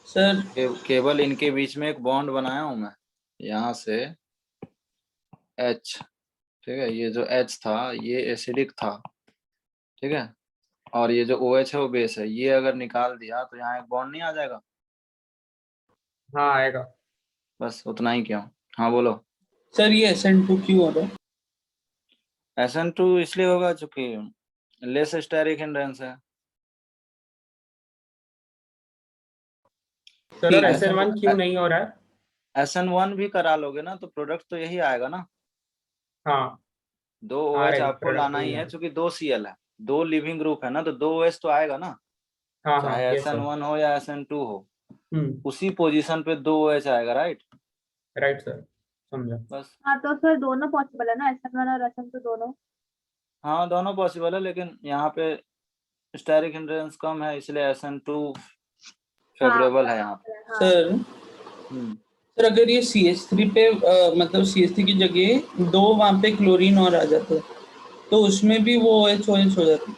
सर केवल इनके बीच में एक बॉन्ड बनाया हूं मैं, यहाँ से H। ठीक है, ये जो H था ये एसिडिक था। ठीक है, और ये जो OH है वो बेस है। ये अगर निकाल दिया तो यहाँ एक बॉन्ड नहीं आ जाएगा? हाँ आएगा। बस उतना ही क्यों। हाँ बोलो। सर ये SN2 क्यों हो रहा है? SN2 इसलिए होगा चूंकि लेस स्टेरिक हिंड्रेंस है। सर और ठीक है। SN1 क्यों नहीं हो रहा है? SN1 भी करा लोगे ना तो प्रोडक्ट तो यही आएगा ना। हाँ दो आ OH रही आपको प्रोडक्ट लाना वही ही है, है। चूंकि 2 Cl है, 2 लिविंग ग्रुप है ना, तो 2 OH तो आएगा ना, हाँ हाँ चाहे यस सर। SN1 हो या SN2 हो। हम्म उसी पोजीशन पे 2 OH आएगा, राइट? राइट सर, समझा। बस। हाँ तो सर दोनों पॉसिबल है ना, SN1 और SN2 दोनों। हाँ दोनों पॉसिबल है, लेकिन यहाँ पे स्टेरिक हिंड्रेंस कम है, इसलिए SN2 हाँ फेवरेबल है यहाँ पे। हाँ सर सर अगर ये CH3 पे मतलब CH3 की जगह 2 वहाँ पे क्लोरीन और आ जाता है तो उसमें भी वो OH OH हो जाता है?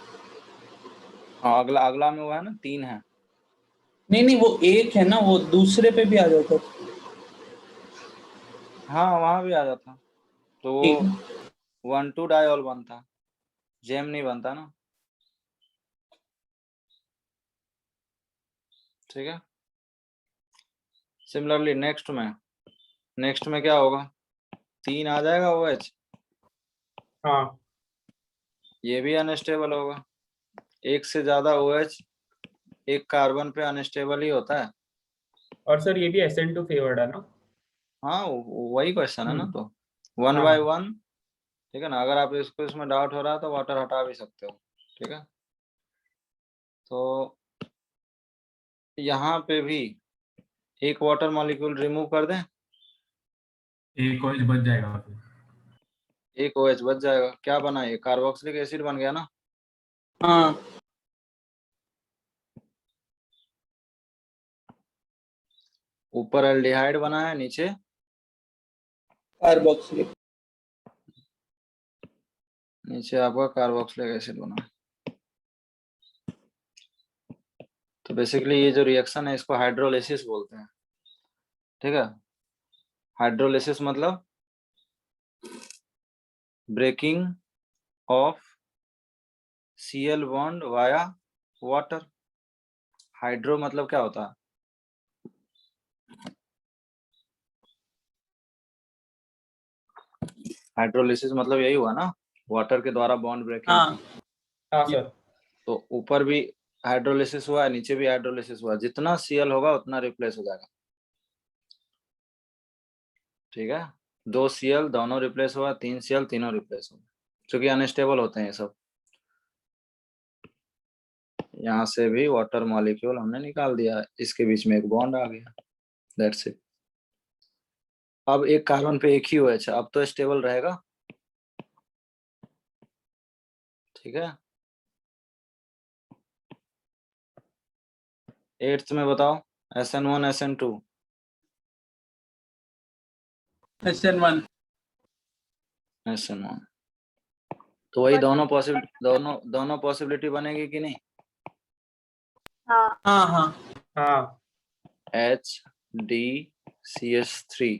हाँ अगला अगला में वो है ना 3 है। नहीं नहीं, वो एक है ना, वो दूसरे पे भी आ जाता है। हाँ वहां भी आ जाता, तो ठीक वो है। 1,2 डायोल बनता, जेम नहीं बनता ना। ठीक है, सिमिलरली नेक्स्ट में क्या होगा, 3 आ जाएगा OH, हाँ ये भी अनस्टेबल होगा। एक से ज्यादा OH एक कार्बन पे अनस्टेबल ही होता है। और सर ये भी SN2 फेवर्ड है ना? हाँ वही क्वेश्चन है ना, तो 1 हाँ by हाँ 1। ठीक है ना, अगर आप इसको इसमें डाउट हो रहा है तो वाटर हटा भी सकते हो। ठीक है, तो यहाँ पे भी एक वाटर मॉलिक्यूल रिमूव कर दें, एक OH बच जाएगा फिर। एक OH बच जाएगा। क्या बना, ये कार्बोक्सिलिक एसिड बन गया ना। हाँ ऊपर एल्डिहाइड बना है, नीचे कार्बोक्सिलिक। आपका कार्बोक्सिलिक एसिड बना है। तो बेसिकली ये जो रिएक्शन है इसको हाइड्रोलिसिस बोलते हैं। ठीक है, हाइड्रोलिसिस मतलब breaking of Cl bond via water. Hydro मतलब क्या होता है, हाइड्रोलिसिस मतलब यही हुआ ना, वाटर के द्वारा बॉन्ड ब्रेकिंग। हाँ हाँ सर। तो ऊपर भी हाइड्रोलिसिस हुआ है, नीचे भी हाइड्रोलिसिस हुआ है, जितना Cl होगा उतना रिप्लेस हो जाएगा। ठीक है, 2 Cl दोनों रिप्लेस हुआ, 3 Cl तीनों रिप्लेस हुआ, क्योंकि अनस्टेबल होते हैं ये सब। यहाँ से भी वाटर मॉलिक्यूल हमने निकाल दिया, इसके बीच में एक बॉन्ड आ गया, दैट्स इट। अब एक कार्बन पे एक ही OH है, अब तो स्टेबल रहेगा, ठीक है। 8th में बताओ, SN1 SN2 SN1। SN1, तो वही दोनों पॉसिबिलिटी बनेगी कि नहीं? हाँ हाँ हाँ हाँ HDCH3,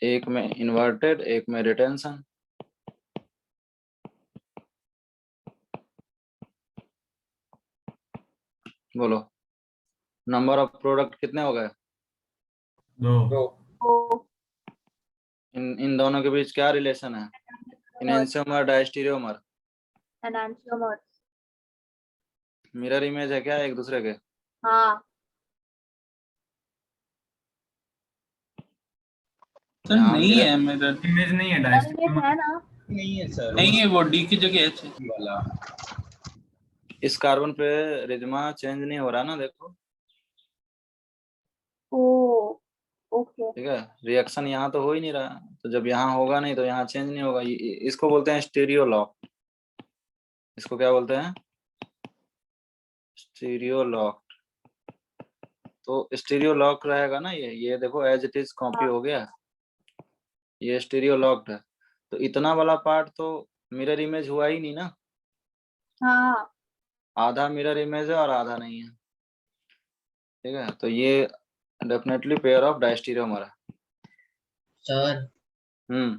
एक में इन्वर्टेड एक में रिटेंशन, बोलो नंबर ऑफ प्रोडक्ट कितने हो गए? 2। तो ओ इन दोनों के बीच क्या रिलेशन है? इनैंशियोमर डायस्टीरियोमर, एनांशियोमर्स। मिरर इमेज है क्या एक दूसरे के? हाँ सर यहाँ नहीं मिरर है मेरा, इमेज नहीं है इमेज डायस्ट्रिक्ट है ना। नहीं है सर नहीं है, वो डी की जगह H है। वाला। इस कार्बन पे रिज्मा चेंज नहीं हो रहा ना, देखो, ओ ओके। ठीक है। रिएक्शन यहाँ तो हो ही नहीं रहा, तो जब यहाँ होगा नहीं तो यहाँ चेंज नहीं होगा। इसको बोलते हैं स्टीरियो लॉक। इसको क्या बोलते हैं? Stereo lock. तो स्टीरियो लॉक रहेगा ना, ये देखो एज इट इज कॉपी हो गया, ये स्टीरियो लॉक्ड है। तो इतना वाला पार्ट तो मिरर इमेज हुआ ही नहीं ना, हाँ आधा मिरर इमेज है और आधा नहीं है, ठीक है। तो ये डेफिनेटली पेयर ऑफ डायस्टीरियोमर है। सर हम्म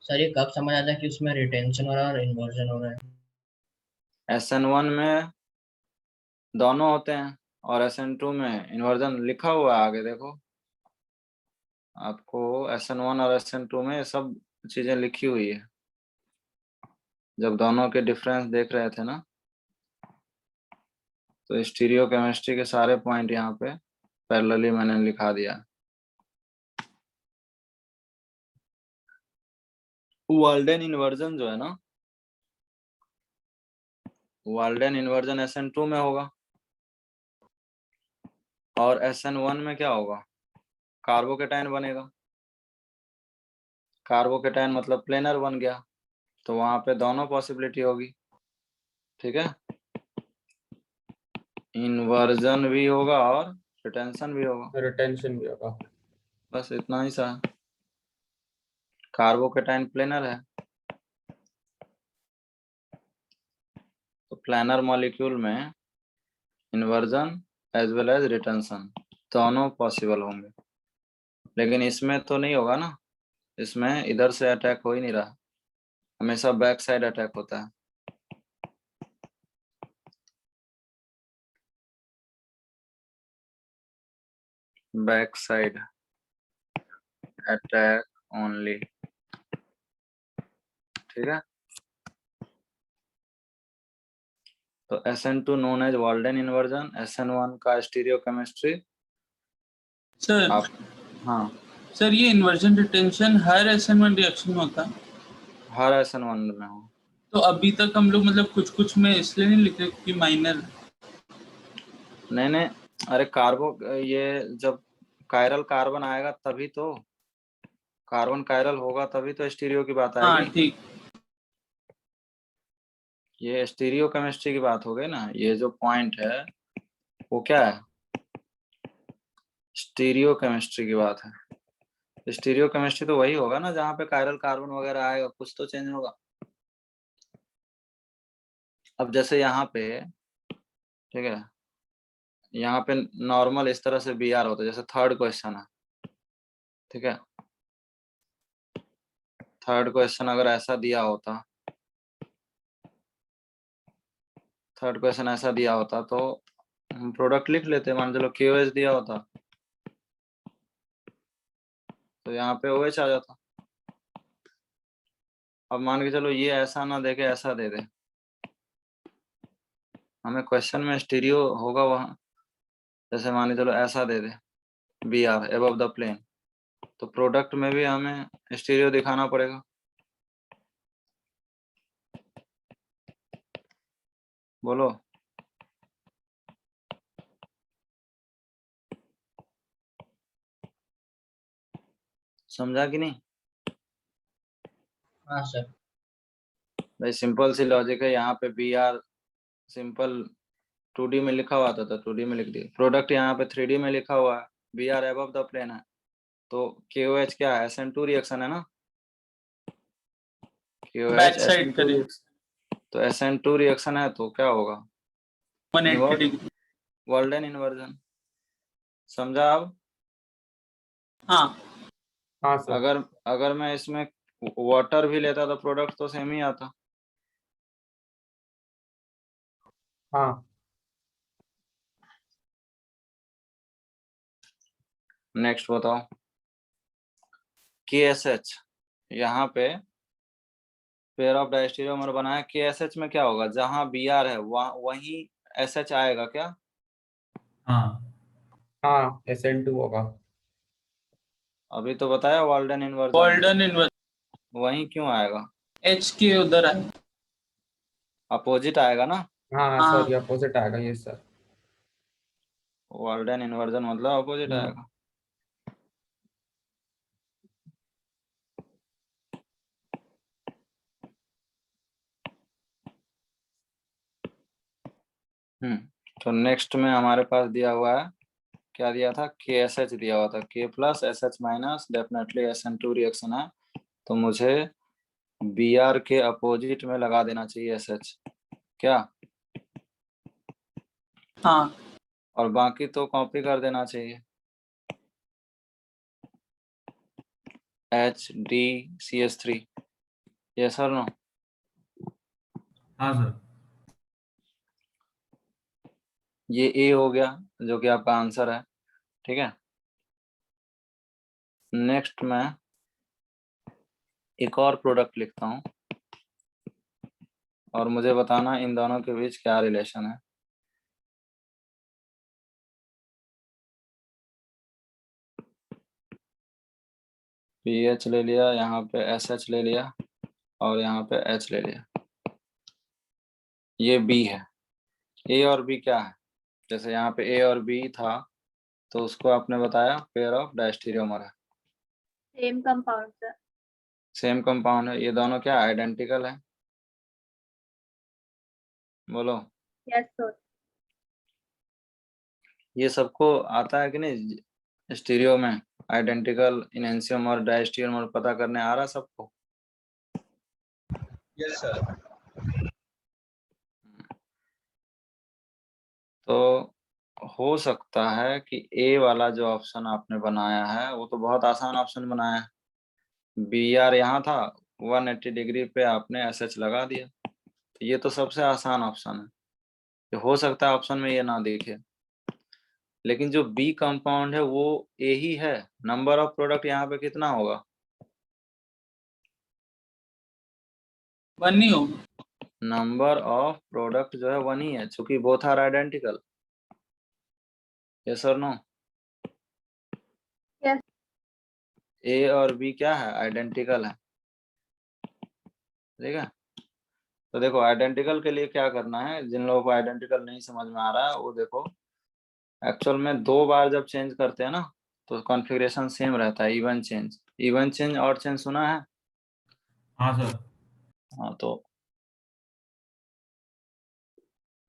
सर ये कब समझ आता है कि उसमें रिटेंशन हो रहा है और इन्वर्जन हो रहा है? SN1 में दोनों होते हैं और SN2 में इन्वर्जन लिखा हुआ है आगे देखो, आपको SN1 और SN2 में सब चीजें लिखी हुई है। जब दोनों के डिफरेंस देख रहे थे ना, तो स्टीरियो केमिस्ट्री के सारे पॉइंट यहाँ पे पैरेलली मैंने लिखा दिया। वाल्डेन इन्वर्जन जो है ना, वाल्डेन इन्वर्जन SN2 में होगा और SN1 में क्या होगा? कार्बोकेटाइन बनेगा। कार्बोकेटाइन मतलब प्लेनर बन गया, तो वहां पे दोनों पॉसिबिलिटी होगी, ठीक है। इन्वर्जन भी होगा और रिटेंशन भी होगा, रिटेंशन भी होगा। बस इतना ही सा। कार्बोकेटाइन प्लेनर है, तो प्लेनर मॉलिक्यूल में inversion as well as retention दोनों पॉसिबल होंगे। लेकिन इसमें तो नहीं होगा ना, इसमें इधर से अटैक हो ही नहीं रहा, हमेशा बैक साइड अटैक होता है। बैक साइड अटैक ओनली, ठीक है। तो SN2 known as Walden inversion, SN1 का स्टीरियो केमिस्ट्री सर आप, हाँ सर ये इन्वर्जन रिटेंशन हर SN1 रिएक्शन में होता है? हर SN1 में हो। तो अभी तक हम लोग मतलब कुछ कुछ में इसलिए नहीं लिख रहे क्योंकि माइनर। नहीं नहीं, अरे कार्बो ये जब कायरल कार्बन आएगा तभी तो, कार्बन कायरल होगा तभी तो स्टीरियो की बात हाँ आएगी। ठीक। ये स्टीरियो केमिस्ट्री की बात हो गई ना, ये जो पॉइंट है वो क्या है? स्टीरियो केमिस्ट्री की बात है। स्टीरियो केमिस्ट्री तो वही होगा ना जहाँ पे कायरल कार्बन वगैरह आएगा, कुछ तो चेंज होगा। अब जैसे यहाँ पे, ठीक है, यहाँ पे नॉर्मल इस तरह से BR होता है, जैसे थर्ड क्वेश्चन है, ठीक है। थर्ड क्वेश्चन अगर ऐसा दिया होता, थर्ड क्वेश्चन ऐसा दिया होता तो हम प्रोडक्ट लिख लेते, मान चलो KOH दिया होता तो यहाँ पे OH आ जाता। अब मान के चलो ये ऐसा ना दे के ऐसा दे दे, हमें क्वेश्चन में स्टीरियो होगा वहाँ, जैसे मान के चलो ऐसा दे दे BR एबव द प्लेन, तो प्रोडक्ट में भी हमें स्टीरियो दिखाना पड़ेगा। बोलो समझा कि नहीं? हाँ सर। भाई सिंपल सी लॉजिक है, यहाँ पे बी आर सिंपल 2D में लिखा हुआ था तो 2D में लिख दिया, प्रोडक्ट यहाँ पे 3D में लिखा हुआ है, B R above the plane है, तो KOH क्या है, SN2 रिएक्शन है ना, KOH बैक साइड SN2 करें रिएक्शन, तो SN2 रिएक्शन है तो क्या होगा, 180 डिग्री। वर्ल्डन इन्वर्जन। समझा अब? हाँ हाँ सर। अगर अगर मैं इसमें वाटर भी लेता तो प्रोडक्ट तो सेम ही आता। हाँ नेक्स्ट बताओ, KSH, यहाँ पे पेयर ऑफ डायस्टेरियोमर बना है, KSH में क्या होगा, जहाँ BR है वहीं SH आएगा क्या? हाँ हाँ SN2 होगा। अभी तो बताया वाल्डन इन्वर्जन, गोल्डन इन्वर्जन वहीं क्यों आएगा, एच के उधर है। अपोजिट आएगा ना, हाँ हाँ हाँ सॉरी अपोजिट आएगा ये सर। वाल्डन इन्वर्जन मतलब अपोजिट आएगा। तो नेक्स्ट में हमारे पास दिया हुआ है, क्या दिया था, KSH दिया हुआ था, K plus SH minus, definitely SN2 reaction है, तो मुझे BR के अपोजिट में लगा देना चाहिए SH, क्या, हाँ और बाकी तो कॉपी कर देना चाहिए, HDCH3, यस और नो? हाँ सर। ये A हो गया जो कि आपका आंसर है, ठीक है। नेक्स्ट मैं एक और प्रोडक्ट लिखता हूँ और मुझे बताना इन दोनों के बीच क्या रिलेशन है। PH ले लिया, यहाँ पे SH ले लिया और यहाँ पे H ले लिया, ये B है। A और B क्या है, जैसे यहाँ पे A और B था तो उसको आपने बताया पेयर ऑफ डायस्टेरियोमर है, same compound sir. Same compound है, ये दोनों क्या आइडेंटिकल है, बोलो। Yes sir. ये सबको आता है कि नहीं स्टीरियो में, आइडेंटिकल, इनहेंसियम और डायस्टेरियोमर पता करने आ रहा सबको? Yes sir. तो हो सकता है कि A वाला जो ऑप्शन आपने बनाया है वो तो बहुत आसान ऑप्शन बनाया है, BR यहाँ था, 180 डिग्री पे आपने SH लगा दिया, तो ये तो सबसे आसान ऑप्शन है, ये हो सकता है ऑप्शन में ये ना दिखे, लेकिन जो B कंपाउंड है वो A ही है, नंबर ऑफ प्रोडक्ट यहाँ पे कितना होगा, 1 नहीं होगा। नंबर ऑफ प्रोडक्ट जो है 1 ही है, चूंकि बोथ आर आइडेंटिकल, यस और नो? यस। A और B क्या है, आइडेंटिकल है, ठीक है। तो देखो आइडेंटिकल के लिए क्या करना है, जिन लोगों को आइडेंटिकल नहीं समझ में आ रहा है वो देखो, एक्चुअल में 2 बार जब चेंज करते हैं ना तो कॉन्फ़िगरेशन सेम रहता है, इवन चेंज, इवन चेंज और चेंज सुना है? हाँ सर। हाँ, तो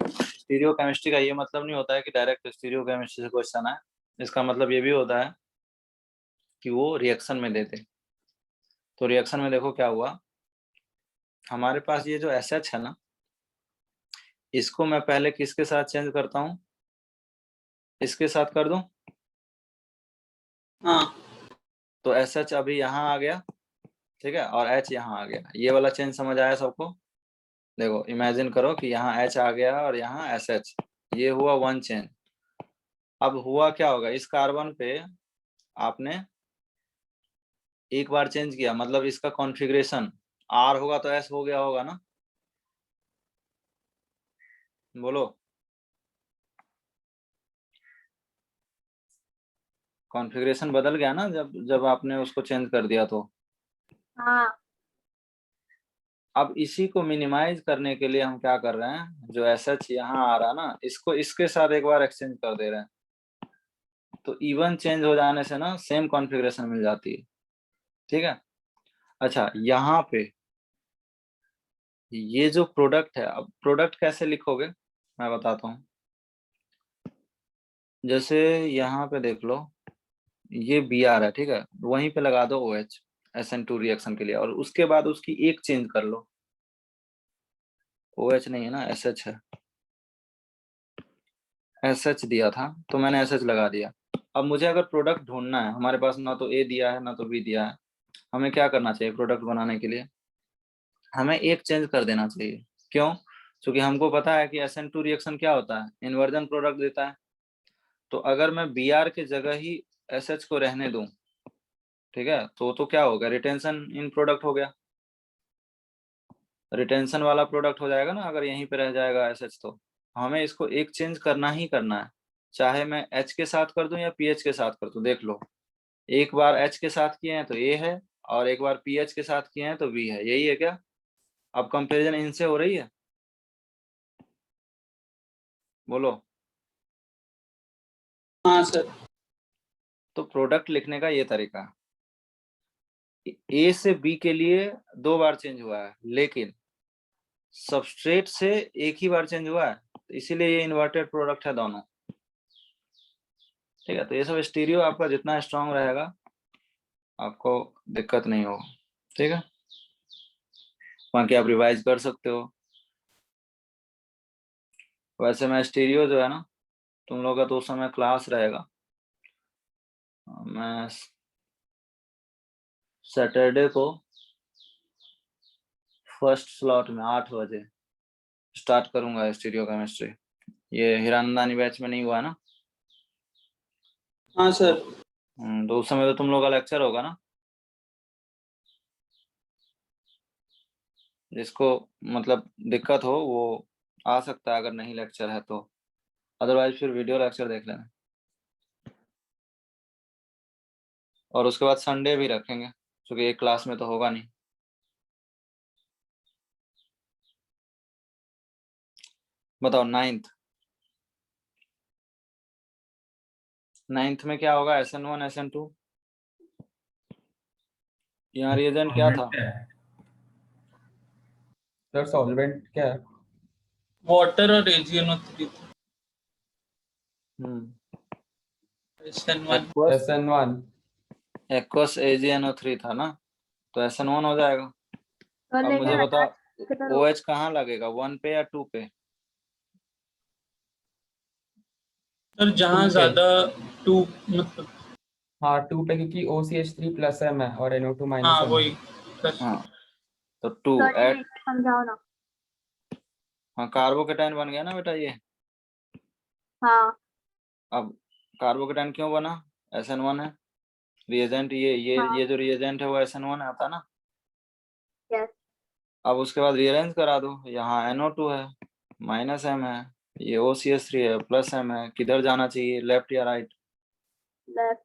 स्टीरियो केमिस्ट्री का ये मतलब नहीं होता है कि डायरेक्ट स्टीरियो केमिस्ट्री से क्वेश्चन है, इसका मतलब ये भी होता है कि वो रिएक्शन में देते। तो रिएक्शन में देखो क्या हुआ, हमारे पास ये जो SH है ना, इसको मैं पहले किसके साथ चेंज करता हूँ, इसके साथ कर दूं, हाँ तो SH अभी यहाँ आ गया, ठीक है, और H यहाँ आ गया, ये वाला चेंज समझ आया सबको? देखो इमेजिन करो कि यहाँ H आ गया और यहाँ SH, ये हुआ 1 चेंज। अब हुआ क्या होगा, इस कार्बन पे आपने एक बार चेंज किया, मतलब इसका कॉन्फ़िगरेशन R होगा तो S हो गया होगा ना, बोलो। कॉन्फ़िगरेशन बदल गया ना जब जब आपने उसको चेंज कर दिया तो। हाँ अब इसी को मिनिमाइज करने के लिए हम क्या कर रहे हैं, जो SH यहाँ आ रहा है ना, इसको इसके साथ एक बार एक्सचेंज कर दे रहे हैं, तो इवन चेंज हो जाने से ना सेम कॉन्फ़िगरेशन मिल जाती है, ठीक है। अच्छा, यहाँ पे ये जो प्रोडक्ट है, अब प्रोडक्ट कैसे लिखोगे मैं बताता हूँ। जैसे यहाँ पे देख लो, ये Br है, ठीक है, वहीं पे लगा दो OH SN2 रिएक्शन के लिए, और उसके बाद उसकी एक चेंज कर लो। OH नहीं है ना, SH है, SH दिया था तो मैंने SH लगा दिया। अब मुझे अगर प्रोडक्ट ढूंढना है, हमारे पास ना तो A दिया है ना तो B दिया है, हमें क्या करना चाहिए प्रोडक्ट बनाने के लिए? हमें एक चेंज कर देना चाहिए। क्यों? क्योंकि हमको पता है कि SN2 रिएक्शन क्या होता है, इन्वर्जन प्रोडक्ट देता है। तो अगर मैं Br के जगह ही SH को रहने दूं, ठीक है, तो क्या होगा, रिटेंशन इन प्रोडक्ट हो गया, रिटेंशन वाला प्रोडक्ट हो जाएगा ना अगर यहीं पे रह जाएगा SH। तो हमें इसको एक चेंज करना ही करना है, चाहे मैं H के साथ कर दूं या PH के साथ कर दूं। देख लो, एक बार H के साथ किए हैं तो A है, और एक बार PH के साथ किए हैं तो B है, यही है क्या? अब कंपेरिजन इनसे हो रही है, बोलो। हाँ सर। तो प्रोडक्ट लिखने का ये तरीका है, A से B के लिए 2 बार चेंज हुआ है, लेकिन सबस्ट्रेट से एक ही बार चेंज हुआ है, तो इसीलिए ये इन्वर्टेड प्रोडक्ट है दोनों। ठीक है, तो ये सब स्टीरियो आपका जितना स्ट्रांग रहेगा आपको दिक्कत नहीं होगा। ठीक है, बाकी आप रिवाइज कर सकते हो। वैसे मैं स्टीरियो जो है ना, तुम लोग का तो उस समय क्लास रहेगा, मैं सैटरडे को फर्स्ट स्लॉट में 8 बजे स्टार्ट करूंगा स्टीरियो केमिस्ट्री। ये हिरानंदानी बैच में नहीं हुआ है ना? हाँ सर। तो उस समय तो तुम लोग का लेक्चर होगा ना, जिसको मतलब दिक्कत हो वो आ सकता है, अगर नहीं लेक्चर है तो, अदरवाइज फिर वीडियो लेक्चर देख लेना। और उसके बाद संडे भी रखेंगे, क्योंकि एक क्लास में तो होगा नहीं। बताओ, नाइन्थ में क्या होगा? SN1 SN2। यहाँ रिएजेंट क्या था? सर सॉल्वेंट क्या है? वाटर और AgNO3 SN1। SN1 aqueous AgNO3 था ना, तो SN1 हो जाएगा। और अब मुझे लेकिन बताओ, कितना OH कहाँ लगेगा, 1 पे या 2 पे? सर जहाँ 2 पे। ज्यादा 2 मतलब, हाँ 2 पे, क्योंकि OCH3 प्लस M है और NO2 माइनस हाँ M वही है। सर। हाँ, तो 2 सॉरी एट। नहीं समझाओ ना। हाँ, कार्बोकेटाइन बन गया ना बेटा ये। हाँ अब कार्बोकेटाइन क्यों बना? SN1 है रिएजेंट, हाँ ये जो रिएजेंट है वो SN1 आता ना। यस। अब उसके बाद रीअरेंज करा दो, यहाँ NO2 है, माइनस M है, ये OCH3 है, प्लस M है, किधर जाना चाहिए, लेफ्ट या राइट? लेफ्ट।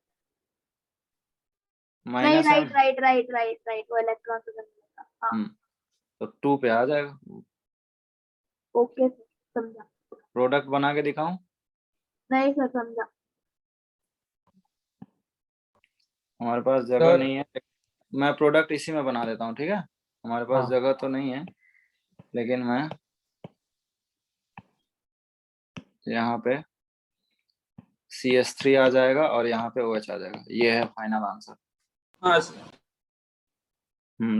नहीं minus M। Right right right right right, वो इलेक्ट्रॉन से मिलेगा। हाँ तो 2 पे आ जाएगा। ओके समझा। प्रोडक्ट बना के दिखाऊं? नहीं सर समझा। हमारे पास जगह सर नहीं है, मैं प्रोडक्ट इसी में बना देता हूँ, ठीक है। हमारे पास हाँ जगह तो नहीं है, लेकिन मैं यहाँ पे CH3 आ जाएगा और यहाँ पे OH आ जाएगा, ये है फाइनल आंसर। हाँ सर।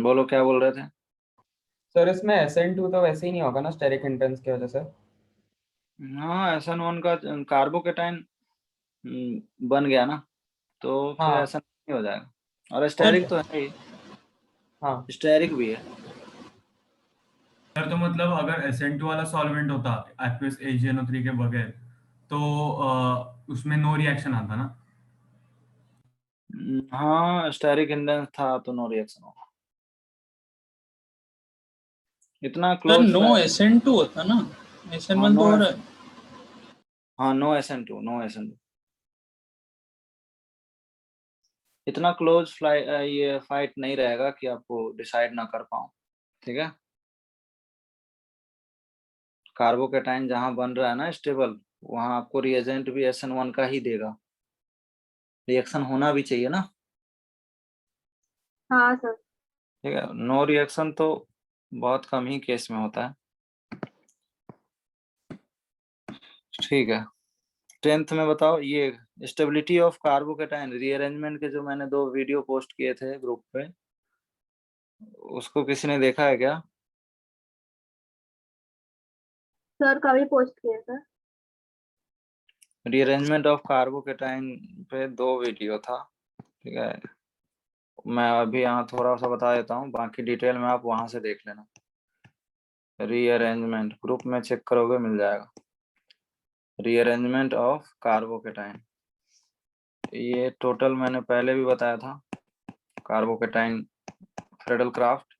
बोलो क्या बोल रहे थे? सर इसमें SN2 तो वैसे ही नहीं होगा ना स्टेरिक हिंड्रेंस की वजह से। हाँ, SN1 का कार्बोकेटाइन बन गया ना, तो फिर हाँ ऐसा नहीं हो जाएगा। और सर स्टेरिक तो है ही, हाँ स्टेरिक भी है। सर तो मतलब अगर SN2 वाला सॉल्वेंट होता एक्वस AgNO3 के बगैर, तो उसमें नो रिएक्शन आता ना। हाँ, स्टेरिक हिंड्रेंस था तो नो रिएक्शन होगा। इतना sir close no fly. SN2 होता ना, हाँ, SN1 तो हो रहा है। हाँ, नो SN2, नो SN2। इतना क्लोज फ्लाई ये फाइट नहीं रहेगा कि आपको डिसाइड ना कर पाऊँ, ठीक है। कार्बोकेटाइन जहाँ बन रहा है ना स्टेबल, वहाँ आपको रिएजेंट भी SN1 का ही देगा। रिएक्शन होना भी चाहिए ना। हाँ सर। ठीक है, नो रिएक्शन तो बहुत कम ही केस में होता है। ठीक है, 10th में बताओ ये स्टेबिलिटी ऑफ कार्बोकेटाइन रीअरेंजमेंट के जो मैंने 2 वीडियो पोस्ट किए थे ग्रुप पे, उसको किसी ने देखा है क्या? सर कभी पोस्ट किए सर? रीअरेंजमेंट ऑफ कार्बोकेटाइन पे 2 वीडियो था, ठीक है। मैं अभी यहाँ थोड़ा सा बता देता हूँ, बाकी डिटेल में आप वहां से देख लेना। रीअरेंजमेंट ग्रुप में चेक करोगे मिल जाएगा। रीअरेंजमेंट ऑफ कार्बोकेटाइन, ये टोटल मैंने पहले भी बताया था। Carbocation Friedel craft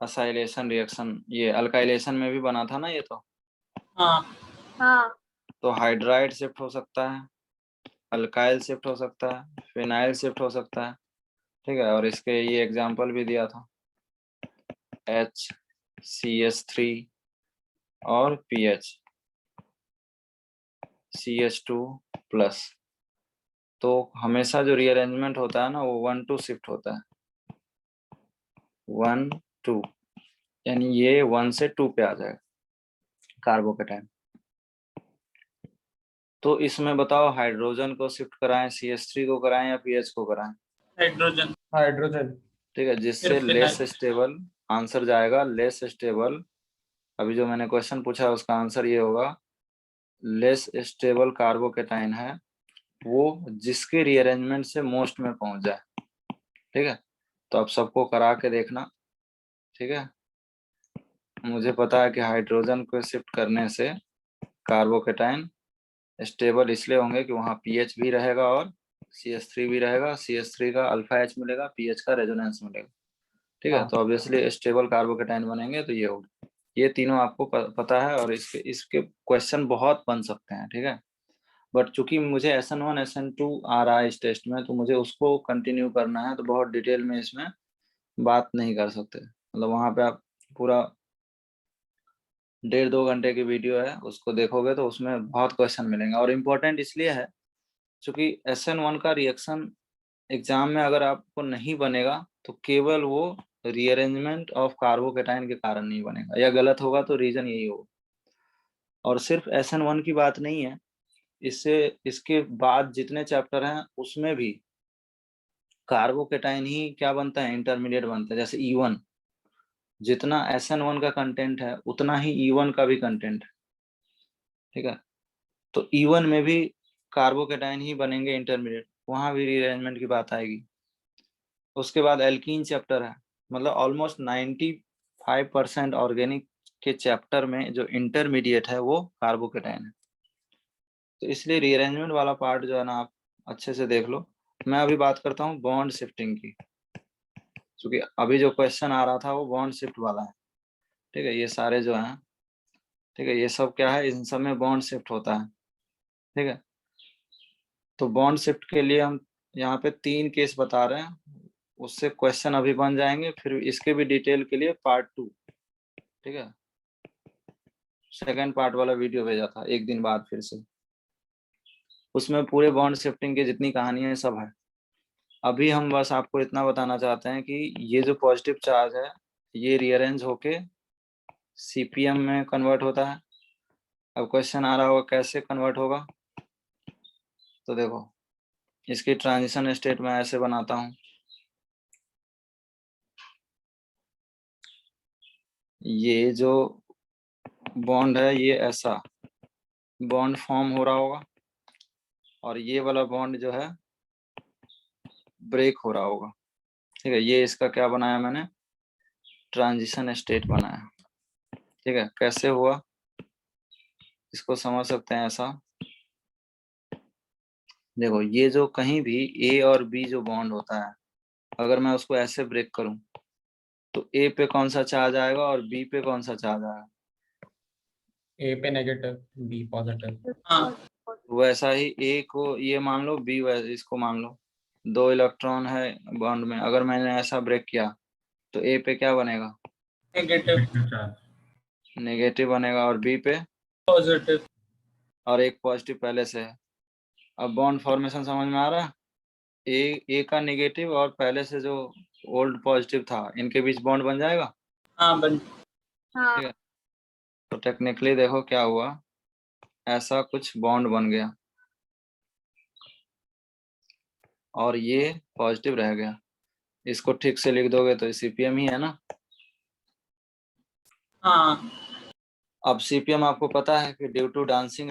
acylation reaction, ये अल्काइलेशन में भी बना था ना ये तो। हाँ हाँ तो हाइड्राइड शिफ्ट हो सकता है, अल्काइल शिफ्ट हो सकता है, फिनाइल शिफ्ट हो सकता है, ठीक है। और इसके ये एग्जांपल भी दिया था, HCH3 और CH2+। तो हमेशा जो रीअरेंजमेंट होता है ना वो 1-2 शिफ्ट होता है, 1-2, यानी ये 1 से 2 पे आ जाएगा कार्बोकेटाइन। तो इसमें बताओ हाइड्रोजन को शिफ्ट कराएं, CH3 को कराएं या पीएच को कराएं? हाइड्रोजन। हाइड्रोजन। ठीक है, जिससे फिर लेस फिनाइल। स्टेबल आंसर जाएगा, लेस स्टेबल। अभी जो मैंने क्वेश्चन पूछा है उसका आंसर ये होगा, लेस स्टेबल कार्बोकेटाइन है वो जिसके रीअरेंजमेंट से मोस्ट में पहुंच जाए। ठीक है, तो आप सबको करा के देखना। ठीक है, मुझे पता है कि हाइड्रोजन को शिफ्ट करने से कार्बोकेटाइन स्टेबल इसलिए होंगे कि वहाँ पीएच भी रहेगा और CH3 भी रहेगा। CH3 का अल्फा एच मिलेगा, पीएच का रेजोनेंस मिलेगा। ठीक है, हाँ। तो ऑब्वियसली स्टेबल कार्बोकेटाइन बनेंगे तो ये होगा। ये तीनों आपको पता है और इसके क्वेश्चन बहुत बन सकते हैं। ठीक है, बट चूंकि मुझे SN1 SN2 आ रहा है इस टेस्ट में, तो मुझे उसको कंटिन्यू करना है, तो बहुत डिटेल में इसमें बात नहीं कर सकते। मतलब वहाँ पे आप पूरा 1.5-2 घंटे की वीडियो है, उसको देखोगे तो उसमें बहुत क्वेश्चन मिलेंगे। और इम्पोर्टेंट इसलिए है क्योंकि SN1 का रिएक्शन एग्जाम में अगर आपको नहीं बनेगा तो केवल वो रीअरेंजमेंट ऑफ कार्बोकेटाइन के कारण नहीं बनेगा, या गलत होगा तो रीजन यही होगा। और सिर्फ SN1 की बात नहीं है, इससे इसके बाद जितने चैप्टर हैं उसमें भी कार्बोकेटाइन ही क्या बनता है, इंटरमीडिएट बनता है। जैसे E1, जितना SN1 का कंटेंट है उतना ही E1 का भी कंटेंट है। ठीक है, तो E1 में भी कार्बोकेटाइन ही बनेंगे इंटरमीडिएट, वहां भी रीअरेंजमेंट की बात आएगी। उसके बाद एल्कीन चैप्टर है, मतलब ऑलमोस्ट 95% ऑर्गेनिक के चैप्टर में जो इंटरमीडिएट है वो कार्बोकेटाइन है। तो इसलिए रीअरेंजमेंट वाला पार्ट जो है ना, आप अच्छे से देख लो। मैं अभी बात करता हूँ बॉन्ड शिफ्टिंग की, क्योंकि अभी जो क्वेश्चन आ रहा था वो बॉन्ड शिफ्ट वाला है। ठीक है, ये सारे जो हैं, ठीक है, ये सब क्या है, इन सब में बॉन्ड शिफ्ट होता है। ठीक है, तो बॉन्ड शिफ्ट के लिए हम यहाँ पे 3 केस बता रहे हैं, उससे क्वेश्चन अभी बन जाएंगे। फिर इसके भी डिटेल के लिए पार्ट 2, ठीक है, सेकंड पार्ट वाला वीडियो भेजा था एक दिन बाद फिर से, उसमें पूरे बॉन्ड शिफ्टिंग की जितनी कहानियां सब है। अभी हम बस आपको इतना बताना चाहते हैं कि ये जो पॉजिटिव चार्ज है ये रीअरेंज होके CPM में कन्वर्ट होता है। अब क्वेश्चन आ रहा होगा कैसे कन्वर्ट होगा, तो देखो इसकी ट्रांजिशन स्टेट में ऐसे बनाता हूँ। ये जो बॉन्ड है ये ऐसा बॉन्ड फॉर्म हो रहा होगा, और ये वाला बॉन्ड जो है ब्रेक हो रहा होगा। ठीक है, ये इसका क्या बनाया मैंने, ट्रांजिशन स्टेट बनाया। ठीक है, कैसे हुआ इसको समझ सकते हैं ऐसा। देखो ये जो कहीं भी A और B जो बॉन्ड होता है, अगर मैं उसको ऐसे ब्रेक करूं तो A पे कौन सा चार्ज आएगा और B पे कौन सा चार्ज आएगा? ए पे नेगेटिव, बी पॉजिटिव। हाँ वैसा ही A को ये मान लो, B वैसे इसको मान लो, 2 इलेक्ट्रॉन है बॉन्ड में, अगर मैंने ऐसा ब्रेक किया तो A पे क्या बनेगा, नेगेटिव चार्ज। नेगेटिव बनेगा, और B पे, पॉजिटिव। और एक पॉजिटिव पहले से है। अब बॉन्ड फॉर्मेशन समझ में आ रहा है? ए का नेगेटिव और पहले से जो ओल्ड पॉजिटिव था, इनके बीच बॉन्ड बन जाएगा। हाँ बन हाँ ठीक है, तो टेक्निकली देखो क्या हुआ, ऐसा कुछ बॉन्ड बन गया और ये पॉजिटिव रह गया। इसको ठीक से लिख दोगे तो सीपीएम ही है ना। हाँ अब सीपीएम आपको पता है कि ड्यू टू डांसिंग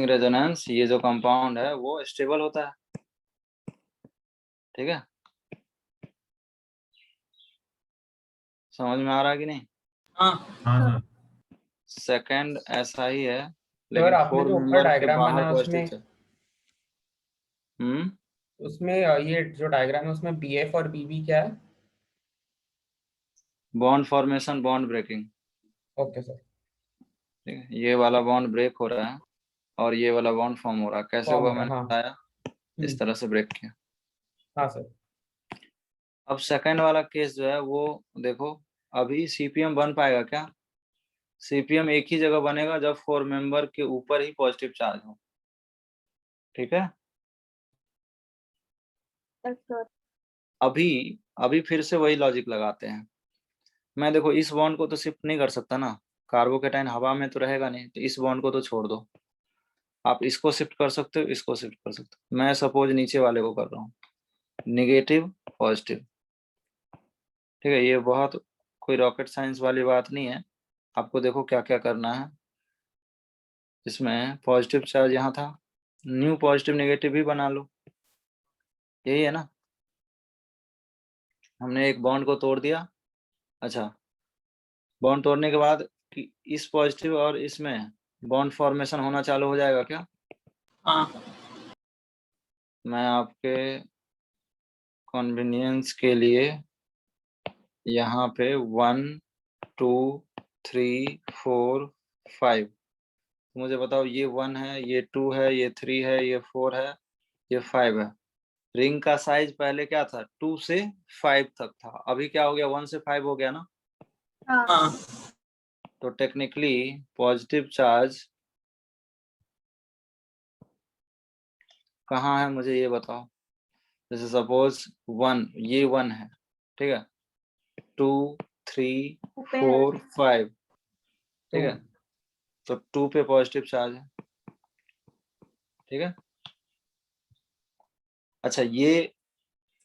रेजोनेंस ये जो कंपाउंड है वो स्टेबल होता है। ठीक है, समझ में आ रहा है कि नहीं। हाँ हाँ सर। सेकंड ऐसा ही है, सर लेकिन आपने 4 जो ऊपर मेंबर के डायग्राम बाहर बनाया पॉजिटिव उसमें थे। उसमें ये जो डायग्राम है उसमें BF और BB क्या है? Bond formation, bond breaking. Okay sir. ठीक है, ये वाला बॉन्ड ब्रेक हो रहा है और ये वाला बॉन्ड फॉर्म हो रहा है। कैसे फॉर्म हुआ हो रहा है, मैंने हाँ। बताया, इस तरह से ब्रेक किया। हाँ सर। अब सेकंड वाला केस जो है वो देखो, अभी सीपीएम बन पाएगा क्या। सीपीएम एक ही जगह बनेगा जब 4 मेंबर के ऊपर ही पॉजिटिव चार्ज हो। ठीक है, yes, sir. अभी फिर से वही लॉजिक लगाते हैं। मैं देखो इस बॉन्ड को तो शिफ्ट नहीं कर सकता ना, कार्बोकेटाइन हवा में तो रहेगा नहीं, तो इस बॉन्ड को तो छोड़ दो। आप इसको शिफ्ट कर सकते हो, इसको शिफ्ट कर सकते हो। मैं सपोज नीचे वाले को कर रहा हूँ, निगेटिव पॉजिटिव। ठीक है, ये बहुत कोई रॉकेट साइंस वाली बात नहीं है। आपको देखो क्या क्या करना है। इसमें पॉजिटिव चार्ज यहाँ था, न्यू पॉजिटिव नेगेटिव भी बना लो, यही है ना। हमने एक बॉन्ड को तोड़ दिया। अच्छा, बॉन्ड तोड़ने के बाद कि इस पॉजिटिव और इसमें बॉन्ड फॉर्मेशन होना चालू हो जाएगा क्या। हाँ मैं आपके कन्वीनियंस के लिए यहाँ पे 1 2 3 4 5, मुझे बताओ ये 1 है, ये 2 है, ये 3 है, ये 4 है, ये 5 है। रिंग का साइज पहले क्या था, 2 से 5 तक था, अभी क्या हो गया, 1 से 5 हो गया ना। हाँ हाँ तो टेक्निकली पॉजिटिव चार्ज कहाँ है मुझे ये बताओ। जैसे सपोज 1, ये 1 है, ठीक है, 2 3 ऊपर 4 5, ठीक है, 2 तो 2 पे पॉजिटिव चार्ज है। ठीक है, अच्छा ये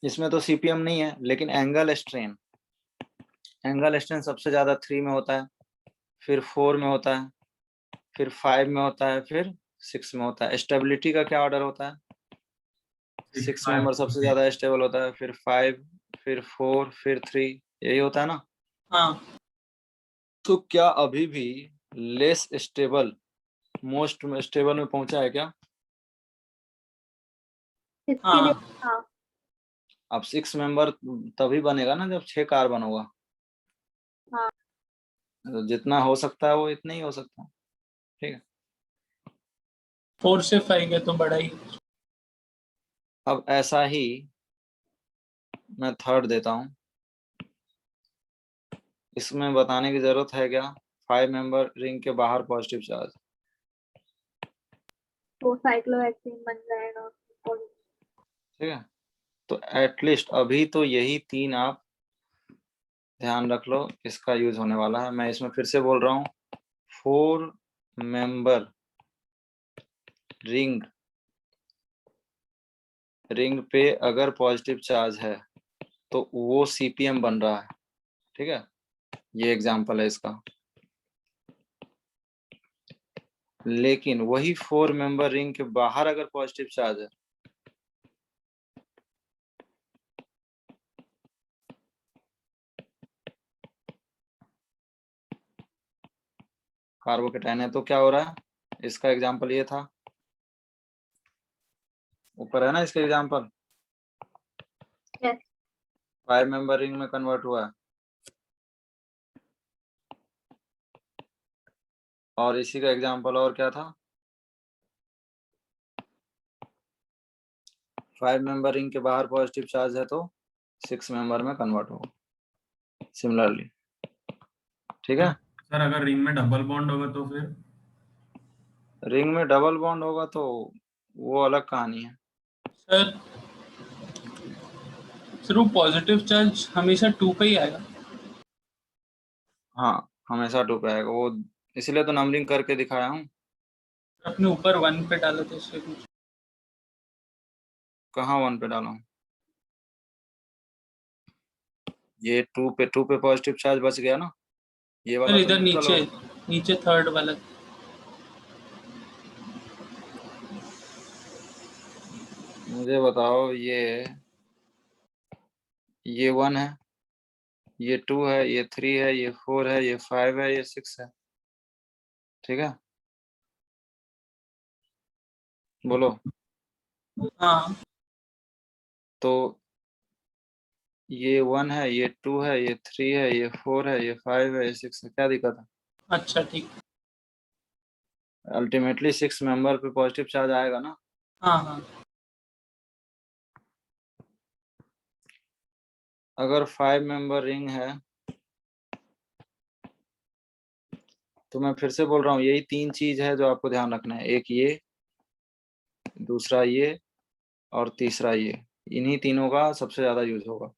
इसमें तो सीपीएम नहीं है, लेकिन एंगल स्ट्रेन सबसे ज्यादा 3 में होता है, फिर 4 में होता है, फिर 5 में होता है, फिर 6 में होता है। स्टेबिलिटी का क्या ऑर्डर होता है, 6 मेंबर सबसे ज्यादा स्टेबल होता है, फिर 5, फिर 4, फिर 3, यही होता है ना। हाँ तो क्या अभी भी लेस स्टेबल मोस्ट स्टेबल में पहुंचा है क्या। इसके लिए हाँ हाँ अब 6 मेंबर तभी बनेगा ना जब 6 कार्बन होगा। हाँ तो जितना हो सकता है वो इतना ही हो सकता है। ठीक है, 4 से 5 है तो बड़ा ही। अब ऐसा ही मैं थर्ड देता हूँ। इसमें बताने की जरूरत है क्या, 5 मेंबर रिंग के बाहर पॉजिटिव चार्ज। तो साइक्लोहेक्सीन बन जाएगा। ठीक है, तो एटलीस्ट अभी तो यही 3 आप ध्यान रख लो, इसका यूज होने वाला है। मैं इसमें फिर से बोल रहा हूँ, 4 मेंबर रिंग पे अगर पॉजिटिव चार्ज है तो वो सीपीएम बन रहा है। ठीक है, ये एग्जांपल है इसका। लेकिन वही 4 मेंबर रिंग के बाहर अगर पॉजिटिव चार्ज है, कार्बोकेटाइन है, तो क्या हो रहा है। इसका एग्जांपल ये था, ऊपर है ना इसका एग्जांपल, Yes. 5 मेंबर रिंग में कन्वर्ट हुआ है। और इसी का एग्जांपल और क्या था, 5 मेंबर रिंग के बाहर पॉजिटिव चार्ज है तो 6 मेंबर में कन्वर्ट होगा सिमिलरली। ठीक है, सर अगर रिंग में डबल बॉन्ड होगा तो फिर रिंग में डबल बॉन्ड होगा तो वो अलग कहानी है। सर वो पॉजिटिव चार्ज हमेशा 2 पे ही आएगा। हाँ, हमेशा 2 पे आएगा वो, इसलिए तो नंबरिंग करके दिखाया हूँ। अपने ऊपर 1 पे डाला था इसलिए कुछ। कहाँ 1 पे डाला हूँ? ये 2 पे पॉजिटिव चार्ज बच गया ना, ये सर वाला तो इधर न्यूट्रल नीचे होगा। नीचे थर्ड वाला। मुझे बताओ, ये 1 है, ये 2 है, ये 3 है, ये 4 है, ये 5 है, ये 6 है, ठीक है? बोलो। हाँ तो ये 1 है, ये 2 है, ये 3 है, ये 4 है, ये 5 है, ये 6 है, क्या दिक्कत है? अच्छा ठीक। अल्टीमेटली 6 मेंबर पे पॉजिटिव चार्ज आएगा ना। हाँ हाँ अगर 5 मेंबर रिंग है तो मैं फिर से बोल रहा हूँ, यही 3 चीज है जो आपको ध्यान रखना है। एक ये, दूसरा ये, और तीसरा ये। इन्हीं तीनों का सबसे ज्यादा यूज होगा,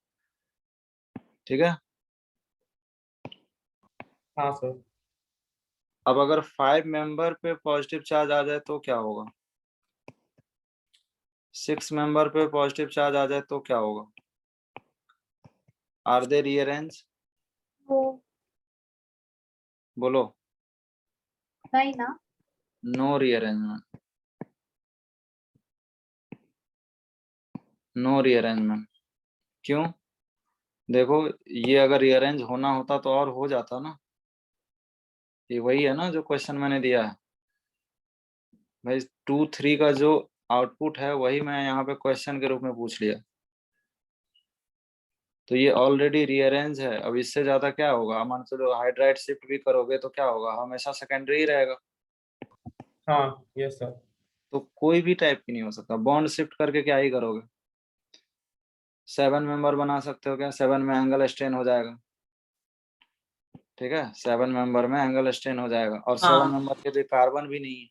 ठीक है? हाँ सर। अब अगर 5 मेंबर पे पॉजिटिव चार्ज आ जाए तो क्या होगा? 6 मेंबर पे पॉजिटिव चार्ज आ जाए तो क्या होगा? Are they rearrange? वो बोलो। नहीं ना। No rearrangement, no rearrangement. क्यों? देखो, ये अगर रीअरेंज होना होता तो और हो जाता ना। ये वही है ना जो क्वेश्चन मैंने दिया है भाई। 2 3 का जो आउटपुट है वही मैं यहाँ पे क्वेश्चन के रूप में पूछ लिया। तो ये ऑलरेडी रीअरेंज है। अब इससे ज्यादा क्या होगा? मान चलो हाइड्राइड शिफ्ट भी करोगे तो क्या होगा? हमेशा सेकेंडरी ही रहेगा। हाँ यस सर। तो कोई भी टाइप की नहीं हो सकता। बॉन्ड शिफ्ट करके क्या ही करोगे? 7 मेंबर बना सकते हो क्या? 7 में एंगल स्ट्रेन हो जाएगा, ठीक है? 7 मेंबर में एंगल स्ट्रेन हो जाएगा, और 7 हाँ मेंबर के भी कार्बन भी नहीं है।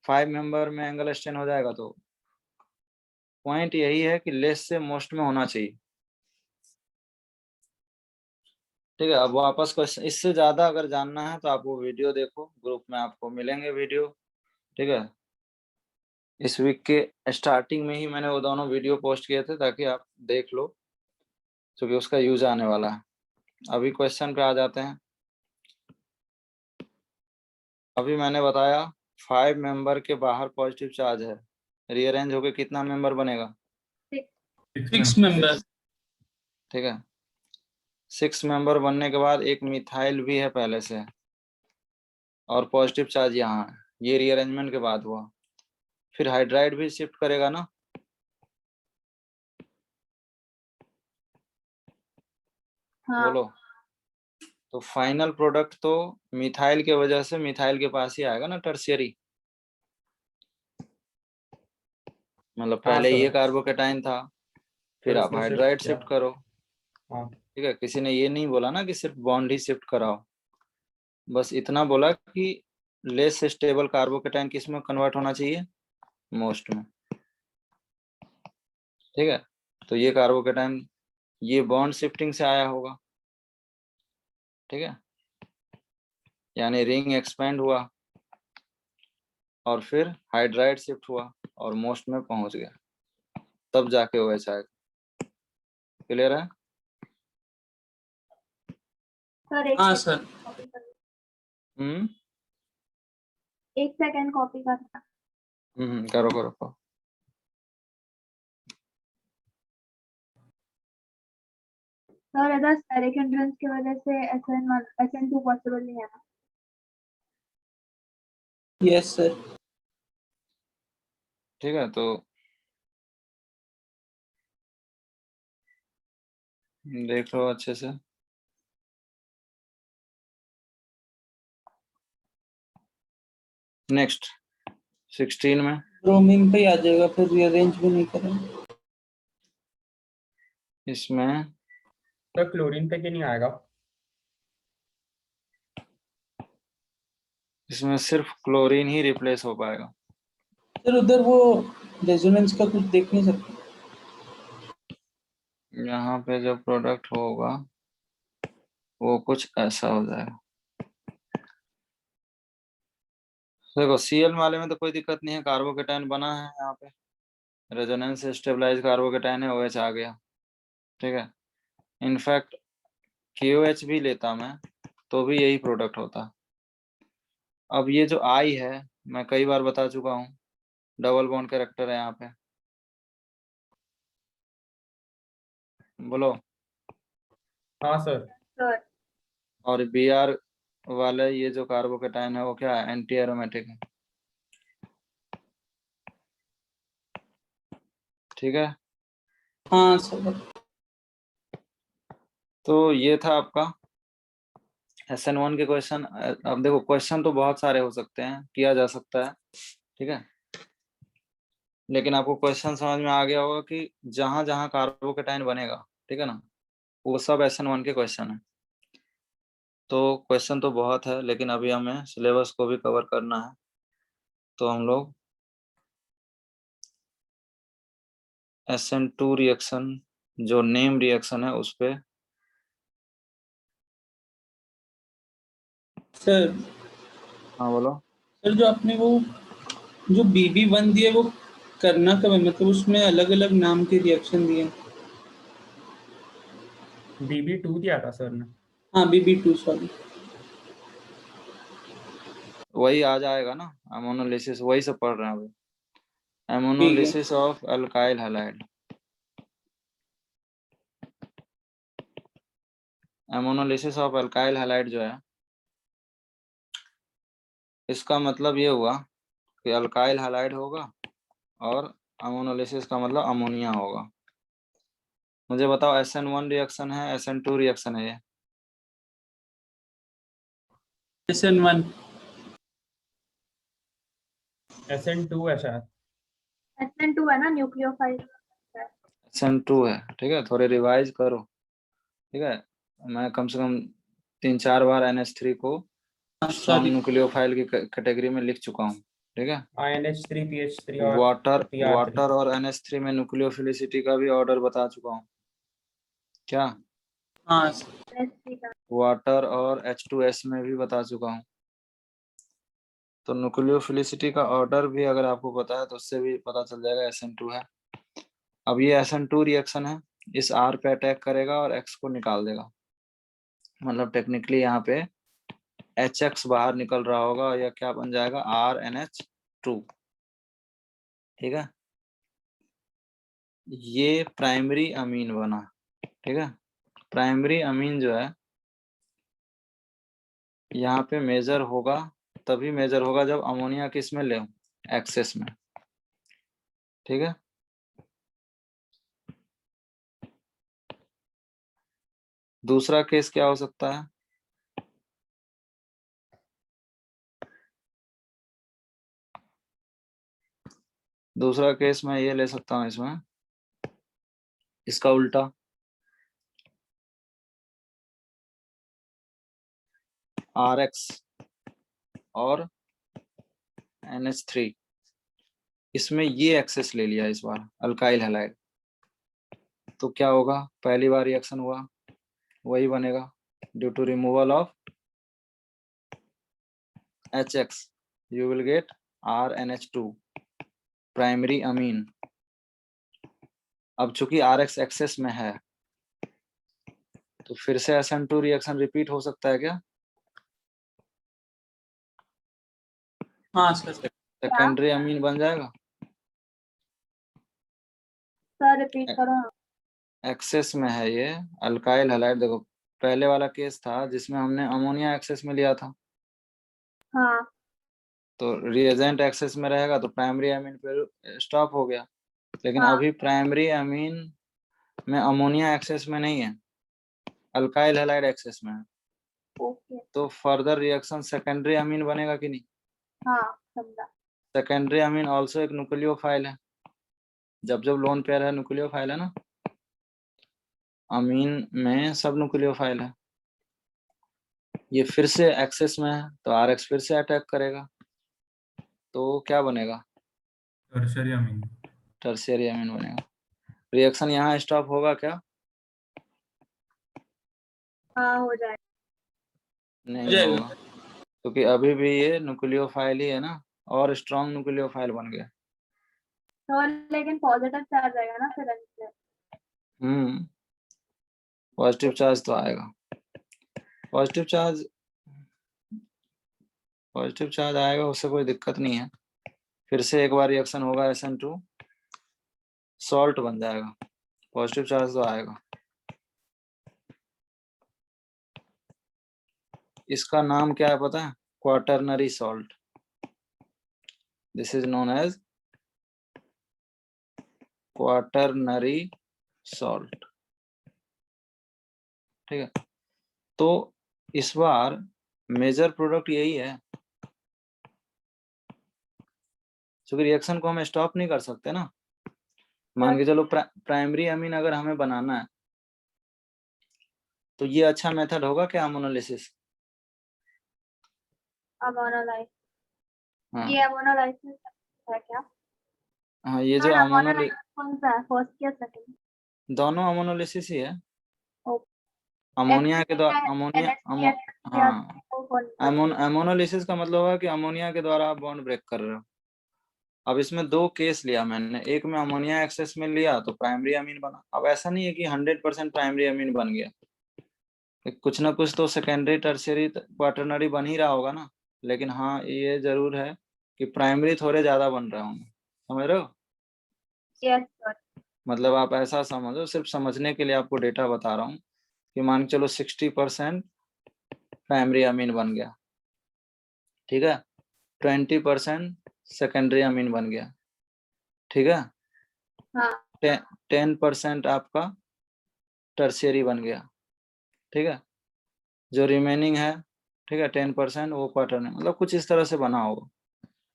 5 मेंबर में एंगल स्ट्रेन हो जाएगा। तो पॉइंट यही है कि लेस से मोस्ट में होना चाहिए, ठीक है? अब वापस क्वेश्चन, इससे ज्यादा अगर जानना है तो आप वो वीडियो देखो, ग्रुप में आपको मिलेंगे वीडियो, ठीक है? इस वीक के स्टार्टिंग में ही मैंने वो दोनों वीडियो पोस्ट किए थे ताकि आप देख लो, क्योंकि उसका यूज आने वाला है। अभी क्वेश्चन पे आ जाते हैं। अभी मैंने बताया 5 मेंबर के बाहर पॉजिटिव चार्ज है, रीअरेंज होके कितना मेंबर बनेगा? 6 मेंबर। ठीक है, 6 मेंबर बनने के बाद एक मिथाइल भी है पहले से, और पॉजिटिव चार्ज यहाँ है। ये रीअरेंजमेंट के बाद हुआ। फिर हाइड्राइड भी शिफ्ट करेगा ना। हाँ बोलो। तो फाइनल प्रोडक्ट तो मिथाइल के वजह से मिथाइल के पास ही आएगा ना, टर्शियरी। मतलब हाँ पहले ये सर। कार्बोकेटाइन था, फिर फिर आप उसने शिफ्ट हाइड्राइड किया। शिफ्ट करो, हाँ ठीक है? किसी ने ये नहीं बोला ना कि सिर्फ बॉन्ड ही शिफ्ट कराओ, बस इतना बोला कि लेस स्टेबल कार्बोकेटाइन किस में कन्वर्ट होना चाहिए? मोस्ट में, ठीक है? तो ये कार्बोकेटाइन ये बॉन्ड शिफ्टिंग से आया होगा, ठीक है? यानी रिंग एक्सपेंड हुआ और फिर हाइड्राइड शिफ्ट हुआ और मोस्ट में पहुंच गया, तब जाके वो ऐसा आएगा। क्लियर है? सर, एक हाँ सेकंड सर। कॉपी कर। हम्म एक सेकंड कॉपी करना। करो करो करो। सर, इधर स्टेरिक हिंड्रेंस की वजह से SN2 पॉसिबल नहीं है ना। Yes sir. ठीक है, तो देख लो अच्छे से। नेक्स्ट 16 में ब्रोमीन पे ही आ जाएगा, फिर रीअरेंज भी नहीं करेंगे। इसमें सर क्लोरीन पे क्यों नहीं आएगा? इसमें सिर्फ क्लोरीन ही रिप्लेस हो पाएगा। सर उधर वो रेजोनेंस का कुछ देख नहीं सकते। यहाँ पे जो प्रोडक्ट होगा वो कुछ ऐसा हो जाएगा। देखो सीएल वाले में तो कोई दिक्कत नहीं है, कार्बोकेटाइन बना है यहाँ पे, रेजोनेंस से स्टेबलाइज कार्बोकेटाइन है, OH आ गया, ठीक है। इनफैक्ट KOH भी लेता मैं तो भी यही प्रोडक्ट होता। अब ये जो I है मैं कई बार बता चुका हूँ, डबल बॉन्ड कैरेक्टर है यहाँ पे, बोलो। हाँ सर। सर और Br वाले ये जो कार्बोकेटाइन है वो क्या है, एंटी एरोमेटिक है, ठीक है। हाँ सर। तो ये था आपका SN1 के क्वेश्चन। अब देखो क्वेश्चन तो बहुत सारे हो सकते हैं, किया जा सकता है, ठीक है, लेकिन आपको क्वेश्चन समझ में आ गया होगा कि जहां जहां कार्बोकेटाइन बनेगा, ठीक है ना, वो सब SN1 के क्वेश्चन है। तो क्वेश्चन तो बहुत है, लेकिन अभी हमें सिलेबस को भी कवर करना है, तो हम लोग SN2 रिएक्शन जो नेम रिएक्शन है उस पे सर हाँ बोलो। सर जो आपने वो जो BB1 दिए वो करना कब है, मतलब उसमें अलग अलग नाम के रिएक्शन दिए। BB2 दिया था सर ने। हाँ BB2 सॉरी। वही आ जाएगा ना, अमोनोलिसिस, वही सब पढ़ रहे हैं अभी, ठीक है। Ammonolysis of alkyl halide. Ammonolysis of alkyl halide जो है, इसका मतलब ये हुआ कि अल्काइल हैलाइड होगा और अमोनोलिसिस का मतलब अमोनिया होगा। मुझे बताओ SN1 रिएक्शन है, SN2 रिएक्शन है ये? SN1। SN2 है शायद। SN2 है ना, न्यूक्लियोफाइल। SN2 है, ठीक है, थोड़े रिवाइज करो, ठीक है। मैं कम से कम 3-4 बार NH3 को स्ट्रॉन्ग सॉरी। न्यूक्लियोफाइल की कैटेगरी में लिख चुका हूँ, ठीक है। INH3 PH3 और वाटर PR3। और NH3 में न्यूक्लियोफिलिसिटी का भी ऑर्डर बता चुका हूँ, क्या? हाँ वाटर और H2S में भी बता चुका हूँ। तो न्यूक्लियोफिलिसिटी का ऑर्डर भी अगर आपको पता है तो उससे भी पता चल जाएगा SN2 है। अब ये SN2 रिएक्शन है, इस R पे अटैक करेगा और X को निकाल देगा, मतलब टेक्निकली यहाँ पे HX बाहर निकल रहा होगा, या क्या बन जाएगा, RNH2, ठीक है। ये प्राइमरी अमीन बना, ठीक है। प्राइमरी अमीन जो है यहाँ पे मेजर होगा, तभी मेजर होगा जब अमोनिया किस में ले, एक्सेस में, ठीक है। दूसरा केस क्या हो सकता है, दूसरा केस मैं ये ले सकता हूँ इसमें, इसका उल्टा, RX और NH3, इसमें ये एक्सेस ले लिया इस बार अल्काइल हैलाइड, तो क्या होगा, पहली बार रिएक्शन हुआ वही बनेगा, due to removal of HX you will get RNH2 primary amine. अब चूंकि RX एक्सेस में है तो फिर से SN2 रिएक्शन रिपीट हो सकता है क्या? हाँ सर। सेकेंडरी अमीन बन जाएगा, सर रिपीट करो। एक्सेस में है ये अल्काइल हैलाइड। देखो पहले वाला केस था जिसमें हमने अमोनिया एक्सेस में लिया था, हाँ तो रिएजेंट एक्सेस में रहेगा तो प्राइमरी अमीन फिर स्टॉप हो गया, लेकिन हाँ अभी प्राइमरी अमीन में अमोनिया एक्सेस में नहीं है, अल्काइल हैलाइड एक्सेस में है, ओके। तो फर्दर रिएक्शन सेकेंडरी अमीन बनेगा कि नहीं? हाँ समझा। सेकेंडरी अमीन ऑल्सो एक न्यूक्लियोफाइल है, जब जब लोन पेयर है न्यूक्लियोफाइल है ना, अमीन में सब न्यूक्लियोफाइल है। ये फिर से एक्सेस में है तो RX फिर से अटैक करेगा, तो क्या बनेगा, टर्शरी अमीन। टर्शियरी अमीन बनेगा। रिएक्शन यहाँ स्टॉप होगा क्या? हाँ हो जाएगा। नहीं जाएगा। होगा, क्योंकि अभी भी ये न्यूक्लियोफाइल ही है ना, और स्ट्रॉन्ग न्यूक्लियोफाइल बन गया। तो लेकिन पॉजिटिव चार्ज आएगा ना फिर अंत में। पॉजिटिव चार्ज तो आएगा, पॉजिटिव चार्ज आएगा, उससे कोई दिक्कत नहीं है। फिर से एक बार रिएक्शन होगा, SN2 सॉल्ट बन जाएगा, पॉजिटिव चार्ज तो आएगा। इसका नाम क्या है पता है? Quaternary salt. This is known as quaternary salt. ठीक है, तो इस बार मेजर प्रोडक्ट यही है, क्योंकि रिएक्शन को हम स्टॉप नहीं कर सकते ना। मान के चलो प्राइमरी अमीन अगर हमें बनाना है, तो ये अच्छा मेथड होगा क्या अमोनोलिसिस? अमोनोलाइसिस, हाँ ये अमोनोलाइसिस है क्या? हाँ, ये जो अमोनोलाइसिस कौन सा है, फर्स्ट या सेकंड? दोनों अमोनोलिसिस ही है। ओके। अमोनिया के द्वारा हाँ, अमोनोलिसिस का मतलब है कि अमोनिया के द्वारा आप बॉन्ड ब्रेक कर रहे हो। अब इसमें दो केस लिया मैंने, एक में अमोनिया एक्सेस में लिया तो प्राइमरी अमीन बना। अब ऐसा नहीं है कि 100% प्राइमरी अमीन बन गया, कुछ ना कुछ तो सेकेंडरी टर्शियरी क्वाटरनरी बन ही रहा होगा ना। लेकिन हाँ, ये जरूर है कि प्राइमरी थोड़े ज्यादा बन रहे होंगे, समझ रहे हो? Yes sir. मतलब आप ऐसा समझो, सिर्फ समझने के लिए आपको डेटा बता रहा हूँ कि मान के चलो 60% प्राइमरी अमीन बन गया, ठीक है, 20% सेकेंडरी अमीन बन गया, ठीक है, हाँ 10% आपका टर्शियरी बन गया, ठीक है, जो रिमेनिंग है, ठीक है, 10% वो क्वाटरनरी, मतलब कुछ इस तरह से बना होगा।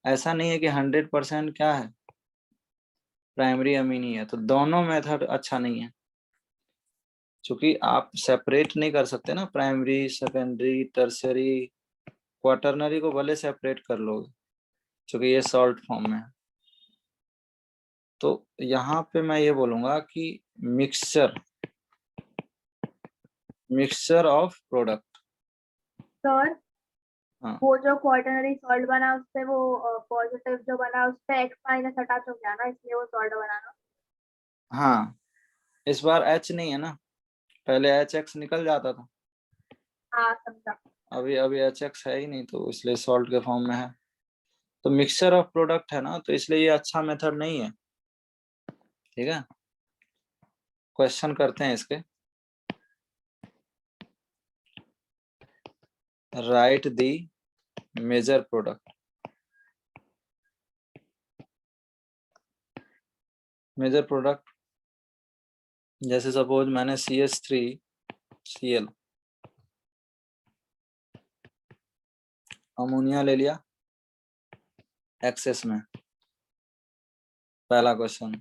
ऐसा नहीं है कि 100% क्या है, प्राइमरी अमीन ही है। तो दोनों मेथड अच्छा नहीं है, क्योंकि आप सेपरेट नहीं कर सकते ना, प्राइमरी सेकेंडरी टर्शियरी। क्वाटरनरी को भले सेपरेट कर लोगे, क्योंकि ये सॉल्ट फॉर्म में है। तो यहाँ पे मैं ये बोलूंगा कि मिक्सचर ऑफ प्रोडक्ट। सर, हाँ वो जो क्वाटरनरी सॉल्ट बना उससे वो पॉजिटिव जो बना उस पे X माइनस अटैच हो गया ना, इसलिए वो सॉल्ट बनाना। हाँ, इस बार H नहीं है ना, पहले HX निकल जाता था, हाँ समझा। अभी HX है ही नहीं, तो इसलिए सॉल्ट के फॉर्म में है। तो मिक्सचर ऑफ प्रोडक्ट है ना, तो इसलिए ये अच्छा मेथड नहीं है, ठीक है। क्वेश्चन करते हैं इसके। Right the major product. Major product जैसे सपोज मैंने CH3Cl अमोनिया ले लिया एक्सेस में, पहला क्वेश्चन।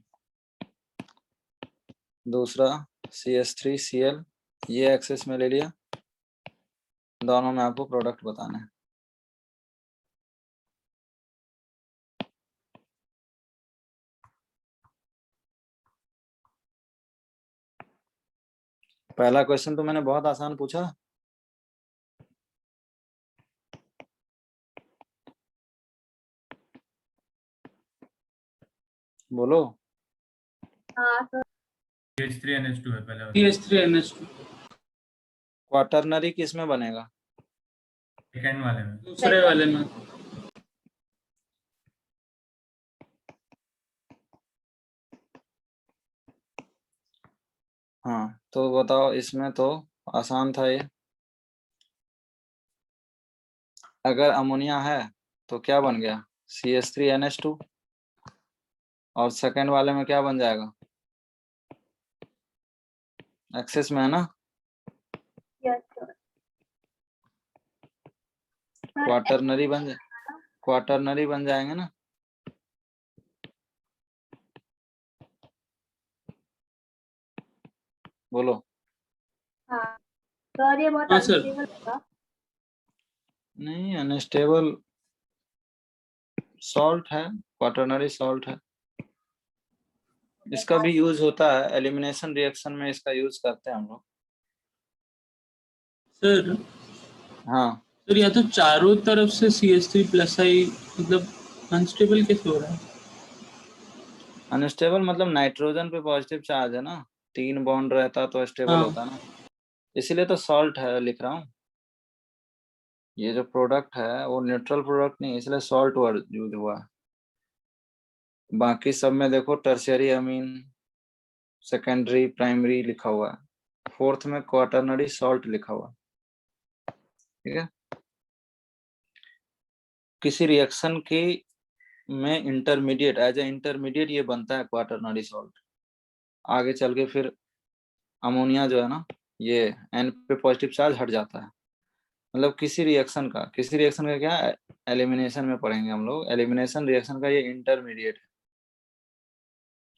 दूसरा CH3Cl ये एक्सेस में ले लिया, दोनों में आपको प्रोडक्ट बताना है। पहला क्वेश्चन तो मैंने बहुत आसान पूछा, बोलो। हाँ सर। CH3NH2 है पहले वाला। CH3NH2 क्वाटरनरी किस में बनेगा? सेकंड वाले में। दूसरे वाले में। हाँ तो बताओ, इसमें तो आसान था ये। अगर अमोनिया है तो क्या बन गया? CH3NH2, और सेकंड वाले में क्या बन जाएगा? एक्सेस में है ना, यस सर। क्वाटरनरी बन जाएंगे ना। बोलो। हाँ सर, ये बहुत हाँ सर। अनस्टेबल होगा। नहीं, अनस्टेबल सॉल्ट है, क्वाटरनरी सॉल्ट है। इसका भी यूज होता है एलिमिनेशन रिएक्शन में, इसका यूज करते हैं हम लोग। सर हाँ सर या तो चारों तरफ से CH3+I मतलब अनस्टेबल कैसे हो रहा है? अनस्टेबल मतलब नाइट्रोजन पे पॉजिटिव चार्ज है ना, 3 बॉन्ड रहता तो स्टेबल हाँ। होता ना, इसीलिए तो सॉल्ट है लिख रहा हूँ। ये जो प्रोडक्ट है वो न्यूट्रल प्रोडक्ट नहीं, इसलिए सॉल्ट वर्ड यूज हुआ है। बाकी सब में देखो टर्शियरी अमीन, सेकेंडरी, प्राइमरी लिखा हुआ है, फोर्थ में क्वाटरनरी सॉल्ट लिखा हुआ है। ठीक है, किसी रिएक्शन की में इंटरमीडिएट, एज ए इंटरमीडिएट ये बनता है क्वाटरनरी सॉल्ट। आगे चल के फिर अमोनिया जो है ना, ये एन पे पॉजिटिव चार्ज हट जाता है। मतलब किसी रिएक्शन का क्या एलिमिनेशन में पढ़ेंगे हम लोग, एलिमिनेशन रिएक्शन का ये इंटरमीडिएट है।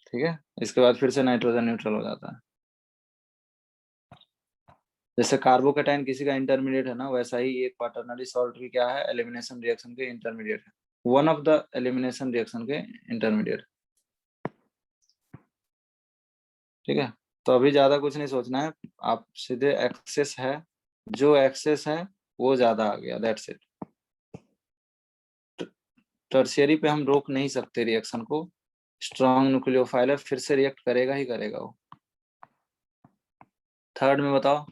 ठीक है, इसके बाद फिर से नाइट्रोजन न्यूट्रल हो जाता है। जैसे कार्बोकेटाइन किसी का इंटरमीडिएट है ना, वैसा ही ये क्वाटरनरी सॉल्ट भी क्या है, एलिमिनेशन रिएक्शन के इंटरमीडिएट है, one of the elimination reaction के इंटरमीडिएट। ठीक है, तो अभी ज्यादा कुछ नहीं सोचना है, आप सीधे एक्सेस है, जो एक्सेस है वो ज्यादा आ गया, दैट्स इट। टर्शियरी पे हम रोक नहीं सकते रिएक्शन को, स्ट्रॉन्ग न्यूक्लियोफाइल है, फिर से रिएक्ट करेगा ही करेगा वो। थर्ड में बताओ,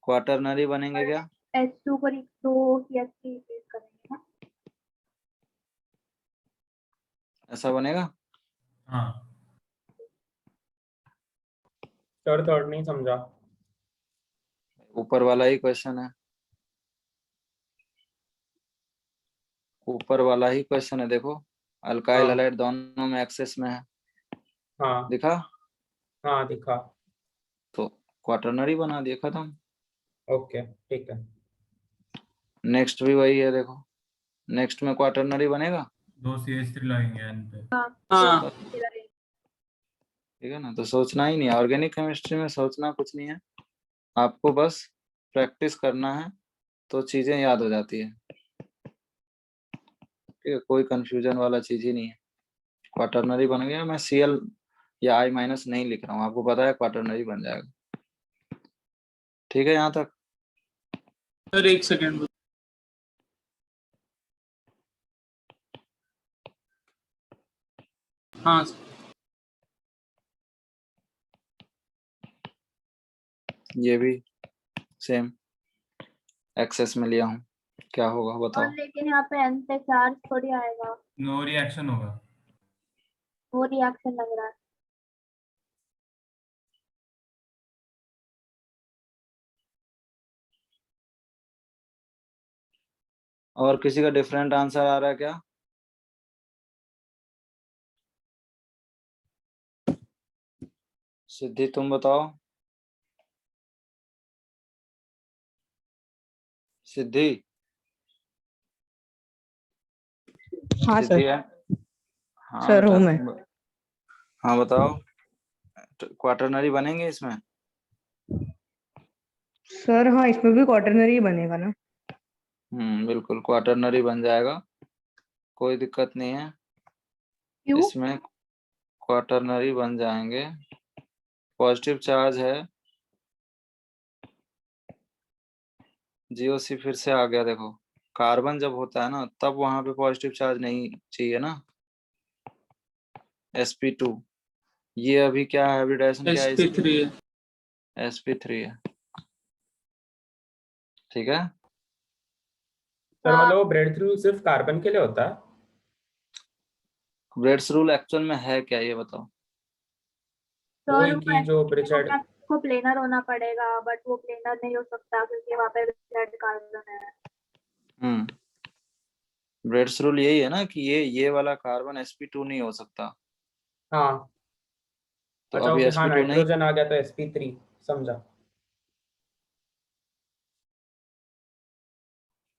क्वाटरनरी बनेंगे क्या? H2 पर 2 CH3 रिप्लेस करेंगे ना। ऐसा बनेगा? हाँ सर थर्ड नहीं समझा। ऊपर वाला ही क्वेश्चन है, ऊपर वाला ही क्वेश्चन है, देखो अल्काइल हाँ हैलाइड दोनों में एक्सेस में है, हाँ दिखा? हाँ दिखा। तो क्वाटरनरी बना दिया, खत्म। ओके ठीक है। नेक्स्ट भी वही है, देखो नेक्स्ट में क्वाटरनरी बनेगा। 2 CH3 लगेंगे एन पे। हाँ ठीक है ना, तो सोचना ही नहीं, ऑर्गेनिक केमिस्ट्री में सोचना कुछ नहीं है, आपको बस प्रैक्टिस करना है तो चीजें याद हो जाती है। ठीक है, कोई कंफ्यूजन वाला चीज ही नहीं है। क्वाटरनरी बन गया, मैं Cl या I- नहीं लिख रहा हूँ, आपको पता है क्वाटरनरी बन जाएगा। ठीक है यहाँ तक? सर एक सेकेंड। हाँ ये भी सेम एक्सेस में लिया हूँ, क्या होगा और बताओ? लेकिन यहाँ पे N पे चार्ज थोड़ी आएगा, नो रिएक्शन होगा। वो रिएक्शन लग रहा है। और किसी का डिफरेंट आंसर आ रहा है क्या? सिद्धि तुम बताओ, सिद्धि? हाँ सिद्धि सर। है? हाँ सर बेटा हूँ मैं। हाँ बताओ, क्वाटरनरी बनेंगे इसमें? सर हाँ, इसमें भी क्वाटरनरी बनेगा ना? बिल्कुल क्वाटरनरी बन जाएगा, कोई दिक्कत नहीं है, क्यों? इसमें क्वाटरनरी बन जाएंगे। पॉजिटिव चार्ज है, जीओसी फिर से आ गया, देखो कार्बन जब होता है ना तब वहां पे पॉजिटिव चार्ज नहीं चाहिए ना, sp2, ये अभी क्या है, हाइब्रिडाइजेशन क्या है इसकी? SP3 है। sp3 है। ठीक है, सर मतलब वो ब्रेड थ्रू सिर्फ कार्बन के लिए होता है? ब्रेड्स रूल एक्चुअल में है क्या ये बताओ? वही सर कि जो ब्रिचर्ड को प्लेनर होना पड़ेगा, बट वो प्लेनर नहीं हो सकता क्योंकि वहाँ पे रेड कार्बन है। ब्रेड्स रूल यही है ना कि ये वाला कार्बन sp2 नहीं हो सकता, हाँ। तो अच्छा अभी ओके, हाँ sp2 नहीं। नाइट्रोजन आ गया तो sp3 समझा।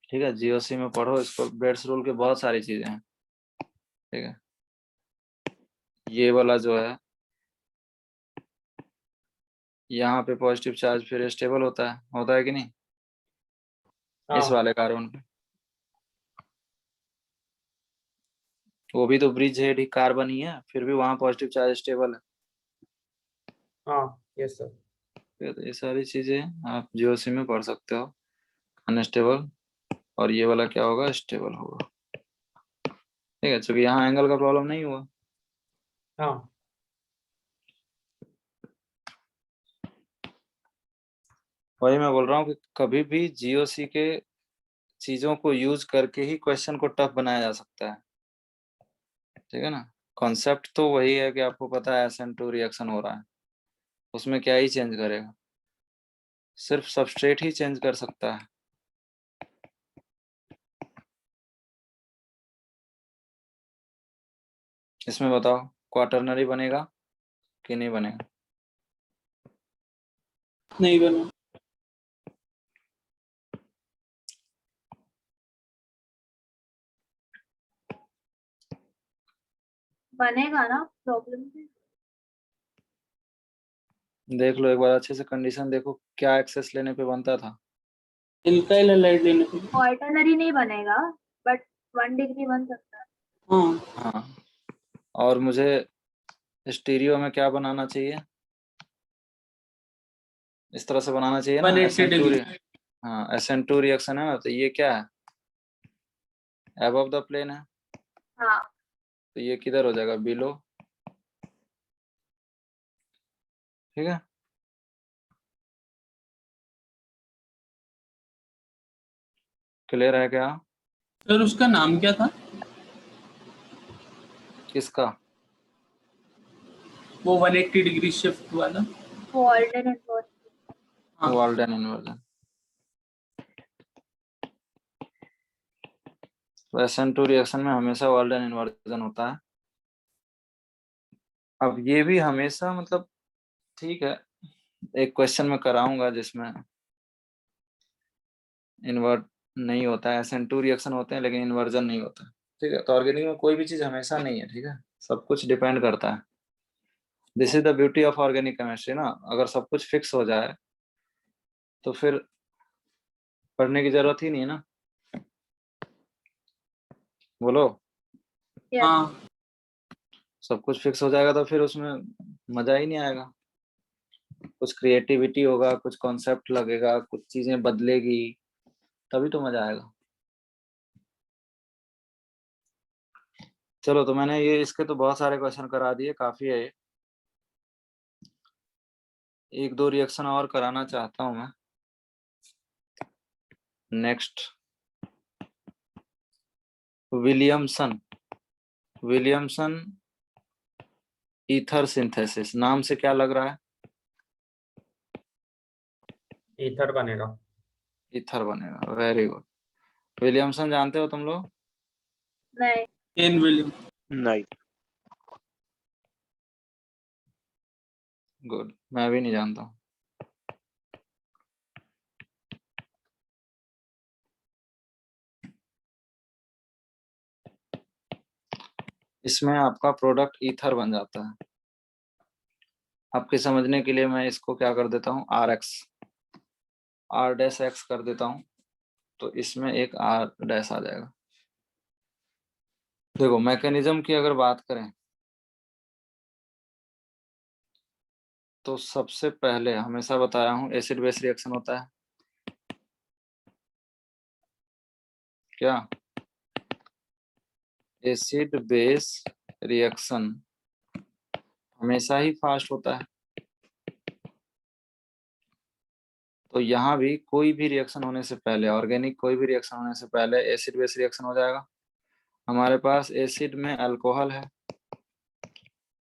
ठीक है, जीओसी में पढ़ो इसको, ब्रेड्स रूल के बहुत सारी चीजें हैं। ठीक है, ये वाला जो है यहाँ पे पॉजिटिव चार्ज फिर स्टेबल होता है कि नहीं, इस हाँ वाले कार्बन पे, वो भी तो ब्रिज हेड ही कार्बन ही है, फिर भी वहां पॉजिटिव चार्ज स्टेबल है। हाँ यस सर। तो ये सारी चीजें आप जीओसी में पढ़ सकते हो, अनस्टेबल, और ये वाला क्या होगा, स्टेबल होगा। ठीक है, क्योंकि यहाँ एंगल का प्रॉब्लम नहीं हुआ। हाँ वही मैं बोल रहा हूँ कि कभी भी जीओसी के चीजों को यूज करके ही क्वेश्चन को टफ बनाया जा सकता है। ठीक है ना, कॉन्सेप्ट तो वही है कि आपको पता है SN2 रिएक्शन हो रहा है, उसमें क्या ही चेंज करेगा, सिर्फ सबस्ट्रेट ही चेंज कर सकता है। इसमें बताओ क्वाटरनरी बनेगा कि नहीं बनेगा? नहीं बना। बनेगा ना, प्रॉब्लम है। देख लो एक बार अच्छे से, कंडीशन देखो क्या एक्सेस लेने पे बनता था। एल्काइल हैलाइड लेने पे। क्वार्टनरी नहीं बनेगा, बट 1 डिग्री बन सकता है। हाँ हाँ, और मुझे स्टीरियो में क्या बनाना चाहिए, इस तरह से बनाना चाहिए ना, 180 SN2 डिग्री। हाँ SN2 रिएक्शन है ना, तो ये क्या है, अबव द प्लेन है, हाँ तो ये किधर हो जाएगा, बिलो। ठीक है, क्लियर है क्या? सर उसका नाम क्या था? किसका? वो 180 डिग्री शिफ्ट वाला। Walton inversion. हाँ वाल्डन इन्वर्जन। तो SN2 रिएक्शन में हमेशा वाल्डन इन्वर्जन होता है। अब ये भी हमेशा मतलब, ठीक है, एक क्वेश्चन में कराऊंगा जिसमें इन्वर्ट नहीं होता है, SN2 रिएक्शन होते हैं लेकिन इन्वर्जन नहीं होता है। ठीक है, तो ऑर्गेनिक में कोई भी चीज हमेशा नहीं है। ठीक है, सब कुछ डिपेंड करता है। This is the beauty of organic chemistry ना, अगर सब कुछ फिक्स हो जाए तो फिर पढ़ने की जरूरत ही नहीं है ना। बोलो, Yes. हाँ सब कुछ फिक्स हो जाएगा तो फिर उसमें मजा ही नहीं आएगा। कुछ क्रिएटिविटी होगा, कुछ कॉन्सेप्ट लगेगा, कुछ चीजें बदलेगी, तभी तो मजा आएगा। चलो, तो मैंने ये इसके तो बहुत सारे क्वेश्चन करा दिए, काफी है ये। एक दो रिएक्शन और कराना चाहता हूं मैं। नेक्स्ट, विलियमसन ईथर सिंथेसिस, नाम से क्या लग रहा है? ईथर बनेगा। ईथर बनेगा, वेरी गुड। विलियमसन जानते हो तुम लोग? नहीं। केन विलियम। नहीं। गुड, मैं भी नहीं जानता हूँ। इसमें आपका प्रोडक्ट ईथर बन जाता है। आपके समझने के लिए मैं इसको क्या कर देता हूँ, R' कर देता हूँ, तो इसमें एक R' आ जाएगा। देखो, मैकेनिज्म की अगर बात करें तो सबसे पहले हमेशा बताया हूँ एसिड बेस रिएक्शन होता है। क्या एसिड बेस रिएक्शन हमेशा ही फास्ट होता है। तो यहाँ भी कोई भी रिएक्शन होने से पहले, ऑर्गेनिक कोई भी रिएक्शन होने से पहले एसिड बेस रिएक्शन हो जाएगा। हमारे पास एसिड में अल्कोहल है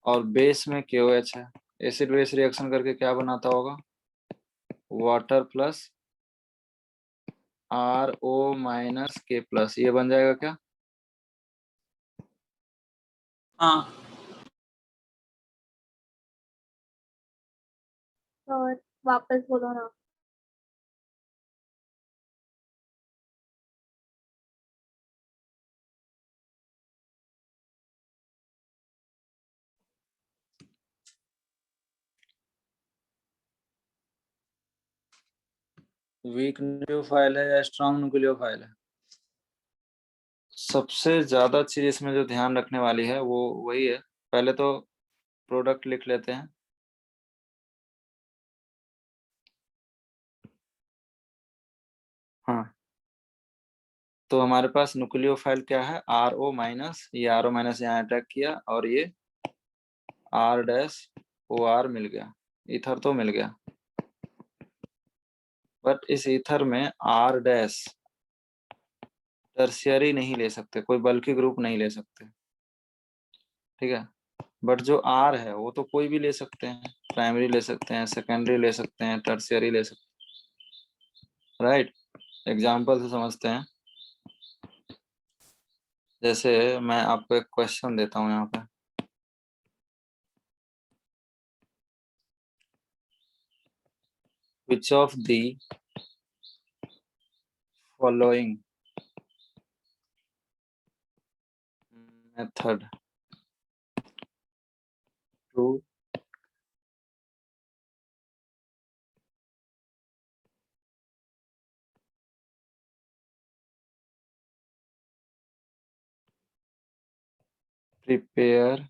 और बेस में KOH है। एसिड बेस रिएक्शन करके क्या बनाता होगा, water plus RO minus K+, ये बन जाएगा क्या? हाँ और वापस बोलो ना। वीक न्यूक्लियोफाइल है या स्ट्रॉन्ग न्यूक्लियोफाइल है? सबसे ज्यादा चीज इसमें जो ध्यान रखने वाली है वो वही है। पहले तो प्रोडक्ट लिख लेते हैं। तो हमारे पास न्यूक्लियोफाइल क्या है, RO माइनस, ये RO माइनस यहाँ अटैक किया और ये R-OR मिल गया, ईथर तो मिल गया, बट इस ईथर में R- टर्शियरी नहीं ले सकते, कोई बल्कि ग्रुप नहीं ले सकते, ठीक है। बट जो R है वो तो कोई भी ले सकते हैं, प्राइमरी ले सकते हैं, सेकेंडरी ले सकते हैं, टर्शियरी ले सकते हैं, राइट। एग्जाम्पल से समझते हैं। जैसे मैं आपको एक क्वेश्चन देता हूँ यहाँ पे, which of the following method to prepare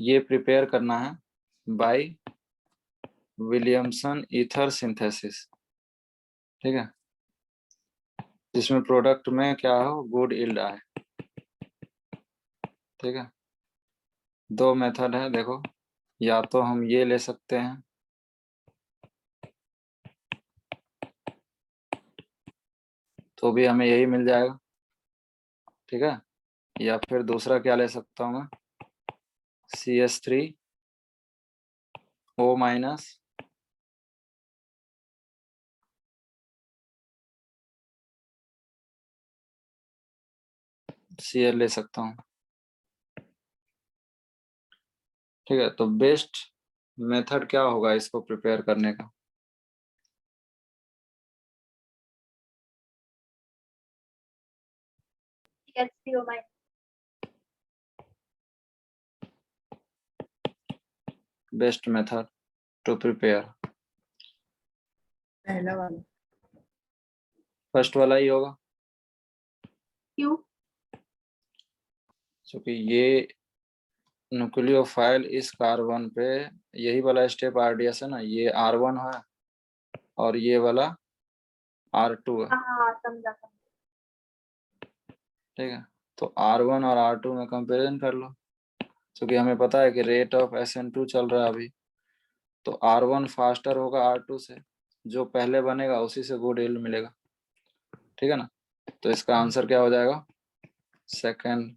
ये प्रिपेयर करना है बाय विलियमसन ईथर सिंथेसिस, ठीक है, जिसमें प्रोडक्ट में क्या हो, गुड यील्ड आए, ठीक है। दो मेथड है देखो, या तो हम ये ले सकते हैं, तो भी हमें यही मिल जाएगा, ठीक है, या फिर दूसरा क्या ले सकता हूँ मैं, CH3O माइनस Cl ले सकता हूँ, ठीक है। तो बेस्ट मेथड क्या होगा इसको प्रिपेयर करने का, CH3O minus. Best method to prepare पहला वाला। फर्स्ट वाला ही होगा, क्यों? क्योंकि ये न्यूक्लियोफाइल इस कार्बन पे, यही वाला स्टेप RDS है ना, ये R1 है और ये वाला R2 है, हाँ समझा समझा। ठीक है। तो R1 और R2 में कंपैरिजन कर लो, क्योंकि हमें पता है कि रेट ऑफ SN2 चल रहा है अभी, तो R1 फास्टर होगा R2 से, जो पहले बनेगा उसी से गुड यील्ड मिलेगा, ठीक है ना। तो इसका आंसर क्या हो जाएगा, सेकंड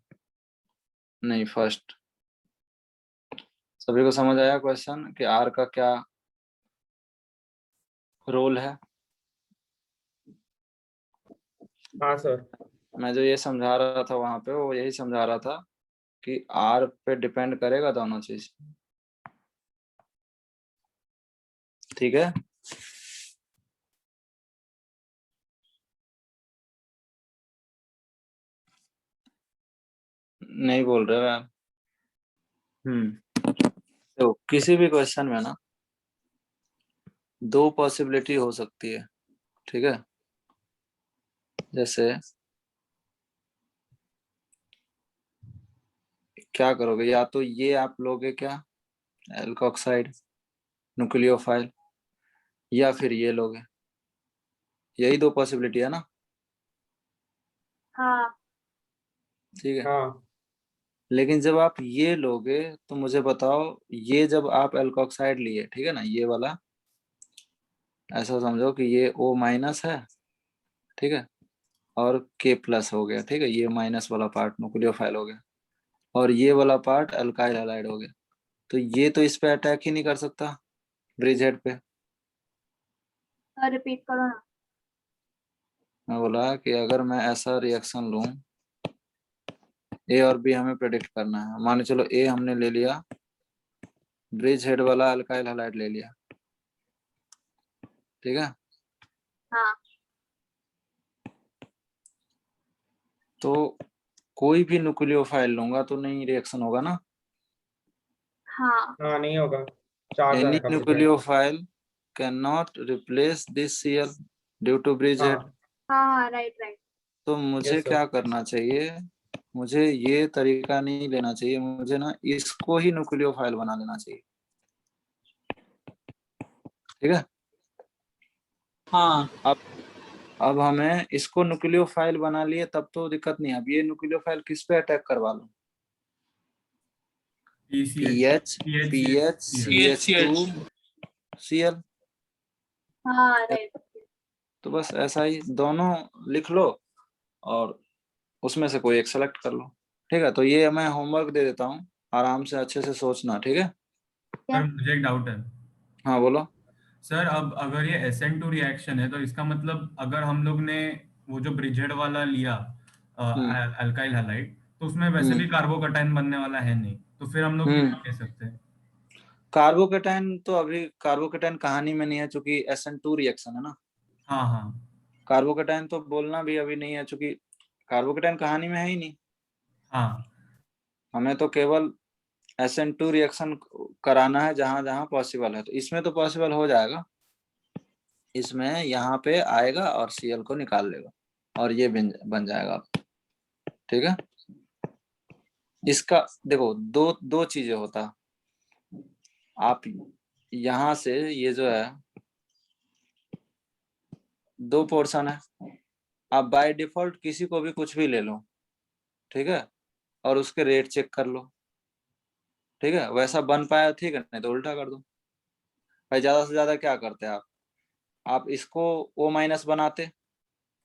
नहीं फर्स्ट। सभी को समझ आया क्वेश्चन कि R का क्या रोल है? हाँ सर। मैं जो ये समझा रहा था वहां पे, वो यही समझा रहा था कि R पे डिपेंड करेगा दोनों चीज, ठीक है। नहीं बोल रहे हो यार। तो किसी भी क्वेश्चन में ना दो पॉसिबिलिटी हो सकती है, ठीक है। जैसे क्या करोगे, या तो ये आप लोगे क्या, एल्कोक्साइड न्यूक्लियोफाइल, या फिर ये लोगे, यही दो पॉसिबिलिटी है ना, हाँ ठीक है। हाँ लेकिन जब आप ये लोगे तो मुझे बताओ, ये जब आप एल्कोक्साइड लिए, ठीक है ना, ये वाला ऐसा समझो कि ये O माइनस है, ठीक है, और K प्लस हो गया, ठीक है, ये माइनस वाला पार्ट न्यूक्लियोफाइल हो गया, और ये वाला पार्ट अल्काइल हैलाइड हो गया। तो ये तो इस पे अटैक ही नहीं कर सकता, ब्रिज हेड पे। सर रिपीट करो ना। मैं बोला कि अगर मैं ऐसा रिएक्शन लूं, ए और बी हमें प्रेडिक्ट करना है, मान चलो ए हमने ले लिया, ब्रिज हेड वाला अल्काइल हैलाइड ले लिया, ठीक है। हाँ तो कोई भी न्यूक्लियोफाइल लूंगा तो नहीं रिएक्शन होगा ना, हाँ हाँ नहीं होगा, चार्ज एनी आएगा bridge head. Nucleophile can not replace this Cl due to bridge head. हाँ हाँ राइट राइट। तो मुझे यस सर। क्या करना चाहिए, मुझे ये तरीका नहीं लेना चाहिए, मुझे ना इसको ही न्यूक्लियोफाइल बना लेना चाहिए, ठीक है। हाँ अब हमें इसको न्यूक्लियोफाइल बना लिए तब तो दिक्कत नहीं है। अब ये न्यूक्लियोफाइल किस पे अटैक करवा लो? PH, PH, CH2 Cl। हाँ राइट। तो बस ऐसा ही दोनों लिख लो और उसमें से कोई एक सेलेक्ट कर लो। ठीक है, तो ये मैं होमवर्क दे देता हूँ, आराम से अच्छे से सोचना। ठीक है, सर मुझे एक डाउट है। हाँ बोलो। सर अब अगर ये SN2 रिएक्शन है तो इसका मतलब अगर हम लोग ने वो जो ब्रिजेड वाला लिया अल्काइल हैलाइड, तो उसमें वैसे भी हम्म कार्बोकैटायन बनने वाला है नहीं, तो फिर हम लोग ये हम्म नहीं ले सकते। कार्बोकेटाइन तो अभी कार्बोकेटाइन कहानी में नहीं है, चूंकि SN2 रिएक्शन है ना। हाँ हाँ कार्बोकेटाइन तो बोलना भी अभी नहीं है, चूंकि कार्बोकेटाइन कहानी में है ही नहीं। हाँ। हमें तो केवल SN2 रिएक्शन कराना है जहां जहां पॉसिबल है। तो इसमें तो पॉसिबल हो जाएगा, इसमें यहाँ पे आएगा और Cl को निकाल लेगा और ये बन जाएगा। ठीक है, इसका देखो दो दो चीजें होता। आप यहाँ से ये जो है दो पोर्शन है, आप बाय डिफॉल्ट किसी को भी कुछ भी ले लो। ठीक है, और उसके रेट चेक कर लो। ठीक है, वैसा बन पाया ठीक है, नहीं तो उल्टा कर दो। भाई ज्यादा से ज्यादा क्या करते हैं आप इसको O- बनाते,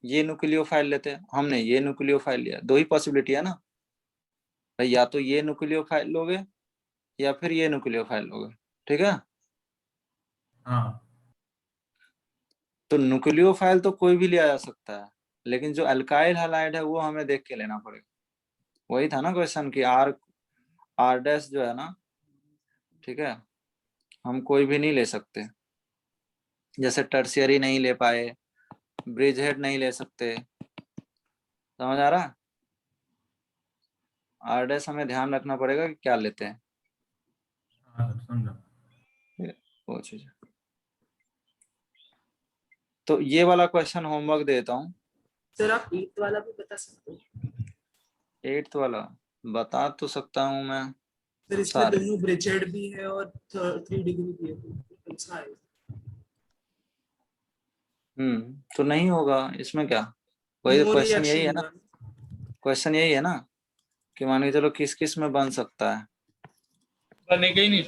ये न्यूक्लियोफाइल लेते। हमने ये न्यूक्लियोफाइल लिया, दो ही पॉसिबिलिटी है ना भाई, या तो ये न्यूक्लियोफाइल लोगे या फिर ये न्यूक्लियोफाइल लोगे। ठीक है, हाँ तो न्यूक्लियोफाइल तो कोई भी लिया जा सकता है, लेकिन जो अल्काइल हैलाइड है वो हमें देख के लेना पड़ेगा। वही था ना क्वेश्चन कि आर आर डैश जो है ना, ठीक है, हम कोई भी नहीं ले सकते। जैसे टर्शियरी नहीं ले पाए, ब्रिज हेड नहीं ले सकते। समझ आ रहा है? आर डैश हमें ध्यान रखना पड़ेगा कि क्या लेते हैं। हाँ सर, समझा। वो चीज है। तो ये वाला क्वेश्चन होमवर्क देता हूँ। सर आप 8th वाला भी बता सकते हो? 8th वाला बता तो सकता हूँ मैं सर इसमें सारे। दोनों ब्रिजेड भी है और 3 डिग्री भी है, तो अच्छा है। तो नहीं होगा इसमें क्या, वही नो क्वेश्चन यही रिएक्शन है ना। होगा। क्वेश्चन यही है ना कि मान के चलो किस किस में बन सकता है। बनेगा ही नहीं।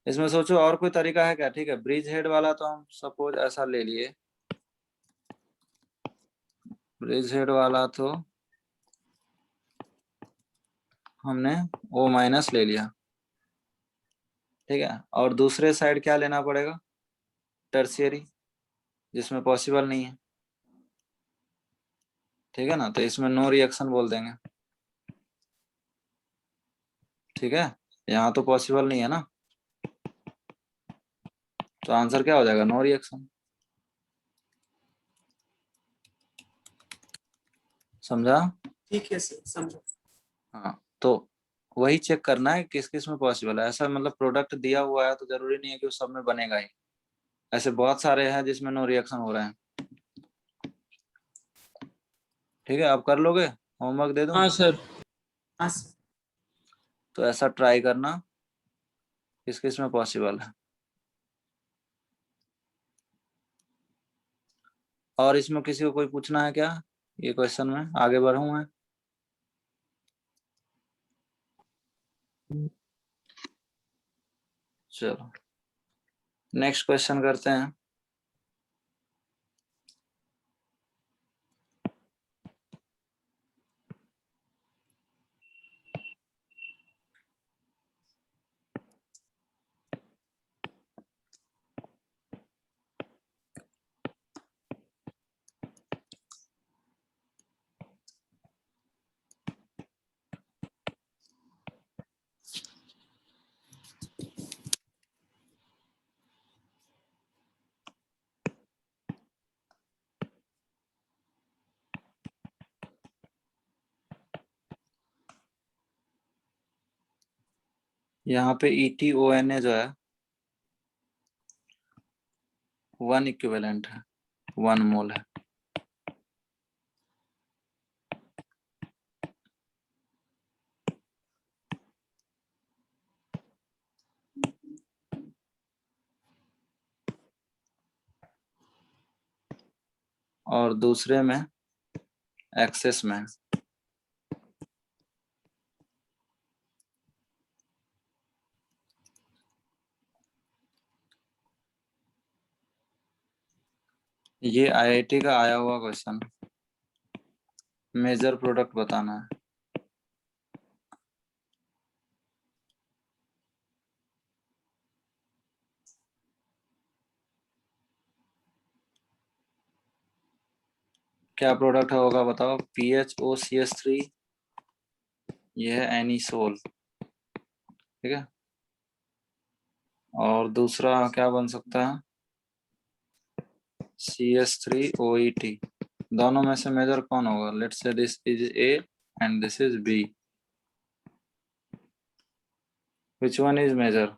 इसमें सोचो और कोई तरीका है क्या? ठीक है, ब्रिज हेड वाला तो हम सपोज ऐसा ले लिए, ब्रिज हेड वाला तो हमने O- ले लिया। ठीक है, और दूसरे साइड क्या लेना पड़ेगा? टर्शियरी, जिसमें पॉसिबल नहीं है। ठीक है ना, तो इसमें नो रिएक्शन बोल देंगे। ठीक है, यहाँ तो पॉसिबल नहीं है ना, तो आंसर क्या हो जाएगा? No reaction. समझा? ठीक है सर, समझो। हाँ, तो वही चेक करना है किस किस में पॉसिबल है। ऐसा मतलब प्रोडक्ट दिया हुआ है तो जरूरी नहीं है कि उस सब में बनेगा ही। ऐसे बहुत सारे हैं जिसमें नो रिएक्शन हो रहे हैं। ठीक है, आप कर लोगे? होमवर्क दे दूं? हाँ सर। हाँ सर। तो ऐसा ट्राई करना किस किस में पॉसिबल है। और इसमें किसी को कोई पूछना है क्या? ये क्वेश्चन में आगे बढ़ूं मैं? चलो नेक्स्ट क्वेश्चन करते हैं। यहाँ पे ETONA जो है 1 इक्विवेलेंट है, 1 मोल है। और दूसरे में एक्सेस में। ये आईआईटी का आया हुआ क्वेश्चन, मेजर प्रोडक्ट बताना है। क्या प्रोडक्ट होगा बताओ? PHOCH3, ये है एनिसोल, ठीक है। और दूसरा क्या बन सकता है? CH3OET। दोनों में से मेजर कौन होगा? Let's say this is A and this is B, which one is major?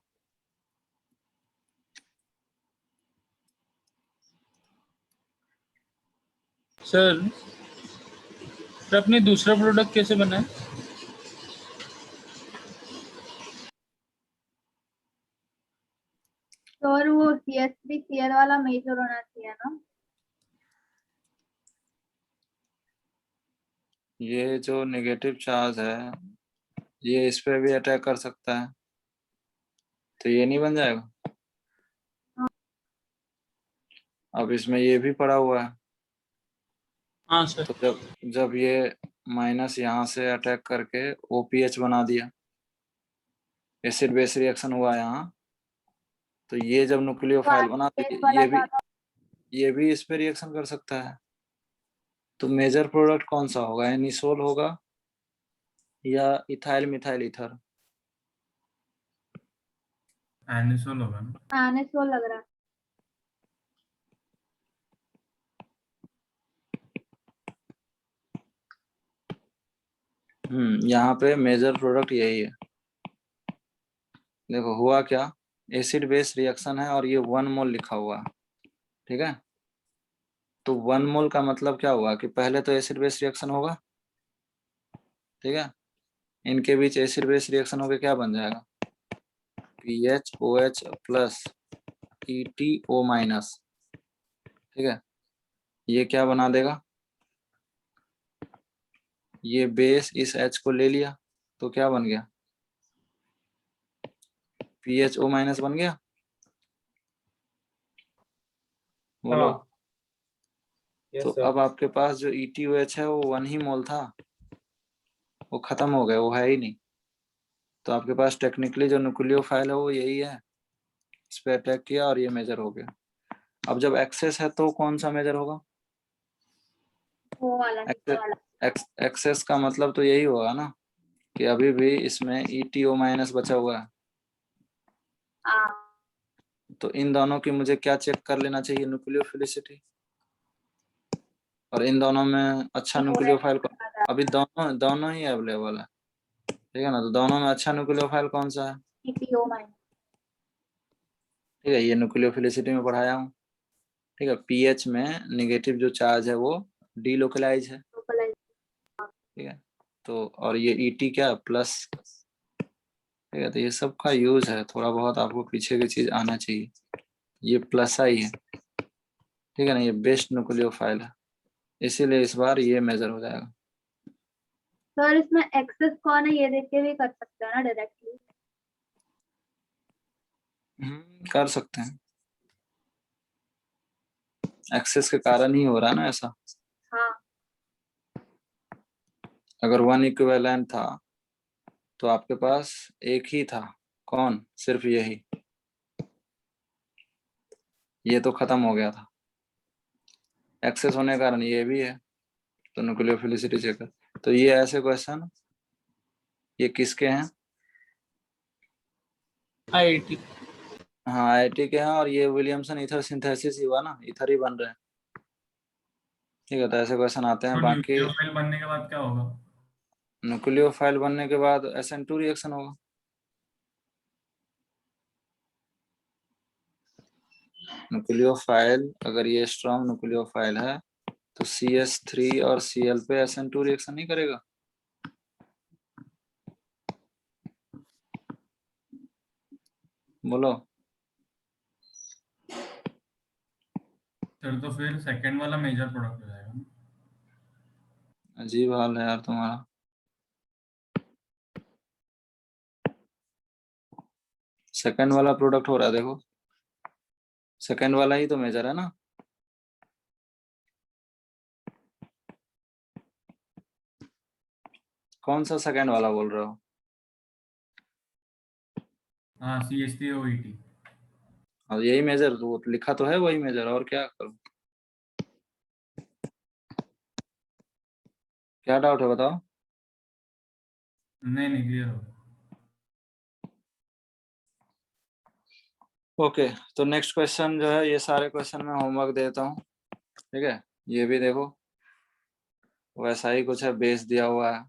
Sir अपने दूसरा प्रोडक्ट कैसे बना है? तो और वो CH3Cl वाला मेजर होना चाहिए ना। ये जो नेगेटिव चार्ज है ये इस पे भी अटैक कर सकता है, तो ये नहीं बन जाएगा? अब इसमें ये भी पड़ा हुआ है, हाँ सर। तो जब जब ये माइनस यहाँ से अटैक करके OPH बना दिया, एसिड बेस रिएक्शन हुआ यहाँ, तो ये जब न्यूक्लियोफाइल बना तो बेस वाला ज्यादा ये भी इस पे रिएक्शन कर सकता है। तो मेजर प्रोडक्ट कौन सा होगा? एनिसोल होगा या इथाइल मिथाइल ईथर? एनिसोल होगा ना? आने सो लग रहा है। यहाँ पे मेजर प्रोडक्ट यही है। देखो हुआ क्या, एसिड बेस रिएक्शन है और ये 1 मोल लिखा हुआ है, ठीक है। तो 1 मोल का मतलब क्या हुआ कि पहले तो एसिड बेस रिएक्शन होगा, ठीक है। इनके बीच एसिड बेस रिएक्शन होकर क्या बन जाएगा? PHOH प्लस ETO माइनस, ठीक है। ये क्या बना देगा? ये बेस इस H को ले लिया तो क्या बन गया? PHO माइनस बन गया। बोलो। हाँ। तो यस सर। अब आपके पास जो ETOH है वो 1 ही मोल था, वो खत्म हो गया, वो है ही नहीं। तो आपके पास टेक्निकली जो न्यूक्लियोफाइल है वो यही है, इस पे अटैक किया और ये मेजर हो गया। अब जब एक्सेस है तो कौन सा मेजर होगा? वो वाला नीचे वाला। एक्सेस का मतलब तो यही होगा ना कि अभी भी इसमें ETO माइनस बचा हुआ है। हाँ तो इन दोनों की मुझे क्या चेक कर लेना चाहिए? न्यूक्लियोफिलिसिटी। और इन दोनों में अच्छा न्यूक्लियोफाइल अभी दोनों दोनों ही अवेलेबल है, ठीक है ना। तो दोनों में अच्छा न्यूक्लियोफाइल कौन सा है? EPO minus. ठीक है, ये न्यूक्लियोफिलिसिटी में पढ़ाया हूँ, ठीक है। पीएच में नेगेटिव जो चार्ज है वो डीलोकलाइज है, ठीक है। तो और ये ईटी क्या प्लस, ठीक है। तो ये सब का यूज है, थोड़ा बहुत आपको पीछे की चीज आना चाहिए। ये प्लस आई है, ठीक है ना, ये बेस्ट न्यूक्लियोफाइल है, इसीलिए इस बार ये मेजर हो जाएगा। सर इसमें एक्सेस कौन है ये देख के भी कर सकते हैं ना डायरेक्टली? कर सकते हैं, एक्सेस के कारण ही हो रहा है ना ऐसा। हाँ अगर 1 इक्विवेलेंट था तो आपके पास एक ही था, कौन? सिर्फ यही, ये तो खत्म हो गया था। एक्सेस होने के कारण ये भी है, तो न्यूक्लियोफिलिसिटी चेक कर। तो ये ऐसे क्वेश्चन ये किसके हैं? IIT। हाँ आईआईटी के हैं, और ये विलियमसन ईथर सिंथेसिस ही हुआ ना, ईथर ही बन रहे हैं, ठीक है। तो ऐसे क्वेश्चन आते हैं। तो बाकी न्यूक्लियोफाइल बनने के बाद क्या होगा? न्यूक्लियोफाइल बनने के बाद SN2 रिएक्शन होगा। न्यूक्लियोफाइल अगर ये स्ट्रॉन्ग न्यूक्लियोफाइल है तो CH3 और Cl पे SN2 रिएक्शन नहीं करेगा। बोलो। सर तो फिर सेकंड वाला मेजर प्रोडक्ट हो जाएगा ना? अजीब हाल है यार तुम्हारा। सेकंड वाला प्रोडक्ट हो रहा है, देखो सेकंड वाला ही तो मेजर है ना। कौन सा सेकंड वाला बोल रहे हो? हाँ, CH3OET। और यही मेजर तो लिखा तो है, वही मेजर, और क्या करूं? क्या डाउट है बताओ। नहीं नहीं, क्लियर हो गया। ओके, तो नेक्स्ट क्वेश्चन जो है, ये सारे क्वेश्चन मैं होमवर्क देता हूँ, ठीक है। ये भी देखो, वैसा ही कुछ है, बेस दिया हुआ है,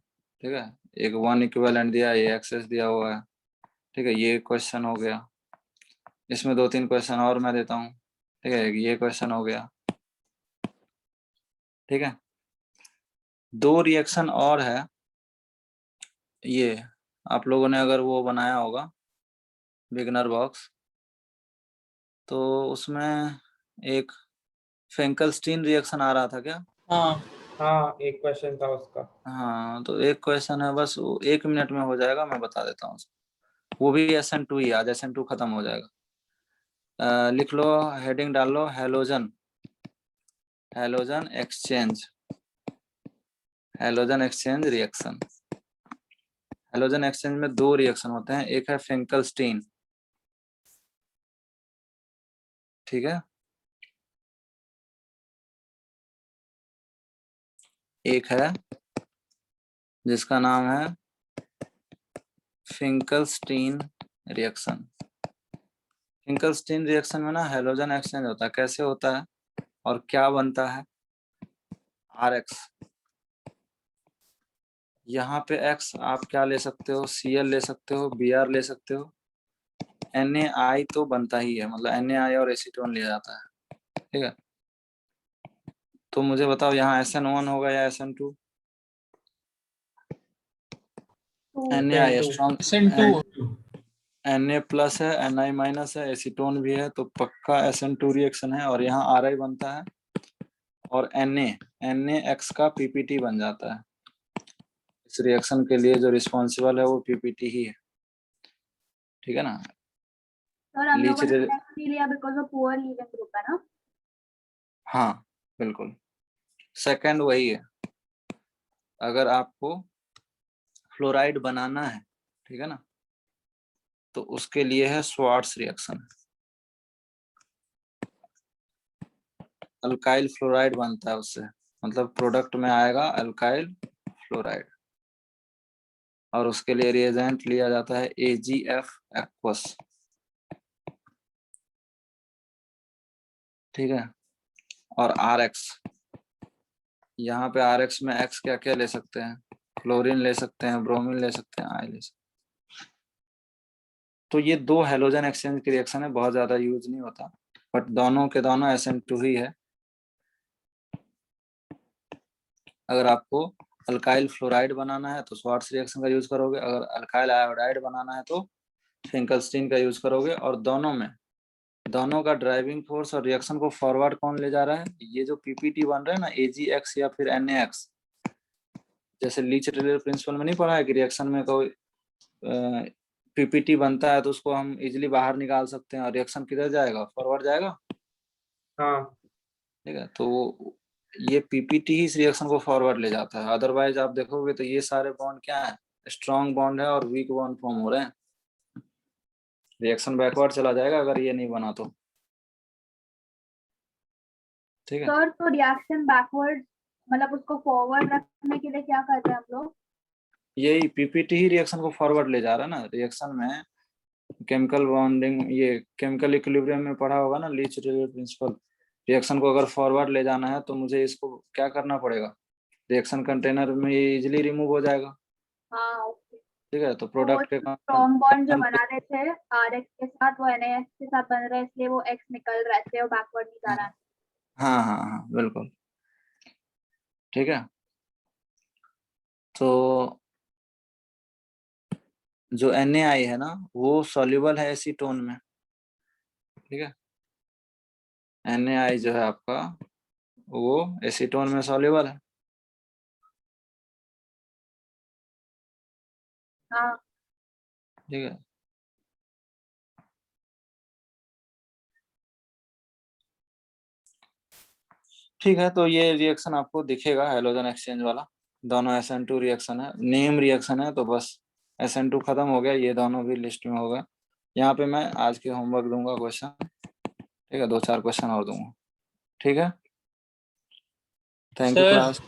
ठीक है। एक 1 इक्विवेलेंट दिया है, ये एक्सेस दिया हुआ है, ठीक है। ये क्वेश्चन हो गया, इसमें 2-3 क्वेश्चन और मैं देता हूँ, ठीक है। ये क्वेश्चन हो गया, ठीक है। 2 रिएक्शन और है। ये आप लोगों ने अगर वो बनाया होगा बिगनर बॉक्स, तो उसमें एक फेंकलस्टीन रिएक्शन आ रहा था क्या? हाँ हाँ, एक क्वेश्चन था उसका। हाँ, तो एक क्वेश्चन है बस, वो 1 मिनट में हो जाएगा, मैं बता देता हूँ। वो भी SN2 ही, आज SN2 खत्म हो जाएगा। लिख लो, हेडिंग डाल लो, halogen halogen exchange, halogen exchange reaction. Halogen exchange में 2 रिएक्शन होते हैं, एक है फेंकलस्टीन, ठीक है, एक है जिसका नाम है फिंकलस्टीन रिएक्शन। फिंकलस्टीन रिएक्शन में ना हेलोजन एक्सचेंज होता है। कैसे होता है और क्या बनता है? RX, यहाँ पे X आप क्या ले सकते हो, Cl ले सकते हो, Br ले सकते हो, NaI तो बनता ही है, मतलब NaI और एसीटोन लिया जाता है, ठीक है। तो मुझे बताओ, यहाँ SN1 होगा या SN2? NaI strong, SN2 Na plus है, Ni माइनस है, एसीटोन भी है, तो पक्का SN2 रिएक्शन है। और यहाँ Ri बनता है और NaX का PPT बन जाता है। इस रिएक्शन के लिए जो रिस्पॉन्सिबल है वो PPT ही है, ठीक है ना। सर हम लीच लोगों ने X नहीं लिया because of poor leaving group है ना। हाँ बिल्कुल, सेकंड वही है। अगर आपको फ्लोराइड बनाना है, ठीक है ना, तो उसके लिए है स्वार्ट्स रिएक्शन। अल्काइल फ्लोराइड बनता है उससे, मतलब प्रोडक्ट में आएगा अल्काइल फ्लोराइड, और उसके लिए रिएजेंट लिया जाता है AgF एक्वस, ठीक है। और RX, यहाँ पे RX में X क्या क्या ले सकते हैं, क्लोरीन ले सकते हैं, ब्रोमीन ले सकते हैं, आई ले सकते हैं। तो ये 2 हेलोजन एक्सचेंज की रिएक्शन है, बहुत ज्यादा यूज नहीं होता, बट दोनों के दोनों SN2 ही है। अगर आपको अल्काइल फ्लोराइड बनाना है तो स्वार्ट्स रिएक्शन का यूज करोगे, अगर अल्काइल आयोडाइड बनाना है तो फिंकलस्टीन का यूज करोगे। और दोनों का ड्राइविंग फोर्स और रिएक्शन को फॉरवर्ड कौन ले जा रहा है? ये जो PPT बन रहा है ना, AgX या फिर NaX, जैसे लीच टेलर प्रिंसिपल में नहीं पढ़ा है कि रिएक्शन में कोई PPT बनता है तो उसको हम इजिली बाहर निकाल सकते हैं, और रिएक्शन किधर जाएगा, फॉरवर्ड जाएगा, हाँ, ठीक है। तो ये PPT ही इस रिएक्शन को फॉरवर्ड ले जाता है। अदरवाइज आप देखोगे तो ये सारे बॉन्ड क्या है, स्ट्रॉन्ग बॉन्ड है और वीक बॉन्ड फॉर्म हो रहे हैं। रिएक्शन बैकवर्ड चला जाएगा अगर ये नहीं बना तो, ठीक है। सर तो रिएक्शन बैकवर्ड मतलब उसको फॉरवर्ड रखने के लिए क्या कर रहे हैं हम लोग? यही PPT ही रिएक्शन को फॉरवर्ड ले जा रहा है ना। रिएक्शन में केमिकल बॉन्डिंग, ये केमिकल इक्विलिब्रियम में पढ़ा होगा ना, लीच टेलर प्रिंसिपल। रिएक्शन को अगर फॉरवर्ड ले जाना है तो मुझे इसको क्या करना पड़ेगा, रिएक्शन कंटेनर में ये इजिली रिमूव हो जाएगा, हाँ ओके। ठीक है। तो तो वो प्रोडक्ट के स्ट्रॉन्ग बॉन्ड जो बना रहे थे RX के साथ वो NaX के साथ बन रहा है, इसलिए वो X निकल रहा है, इसलिए वो बैकवर्ड नहीं जा रहा है। हाँ हाँ हाँ बिल्कुल, ठीक है। तो जो NaI है ना, वो सॉल्युबल है एसीटोन में, ठीक है। NaI जो है आपका वो एसीटोन में सॉल्युबल है। हाँ ठीक है, ठीक है। तो ये रिएक्शन आपको दिखेगा हेलोजन एक्सचेंज वाला, दोनों SN2 रिएक्शन है, नेम रिएक्शन है, तो बस SN2 खत्म हो गया, ये दोनों भी लिस्ट में हो गए। यहाँ पे मैं आज के होमवर्क दूंगा क्वेश्चन, ठीक है, 2-4 क्वेश्चन और दूंगा। ठीक है, थैंक यू सर क्लास।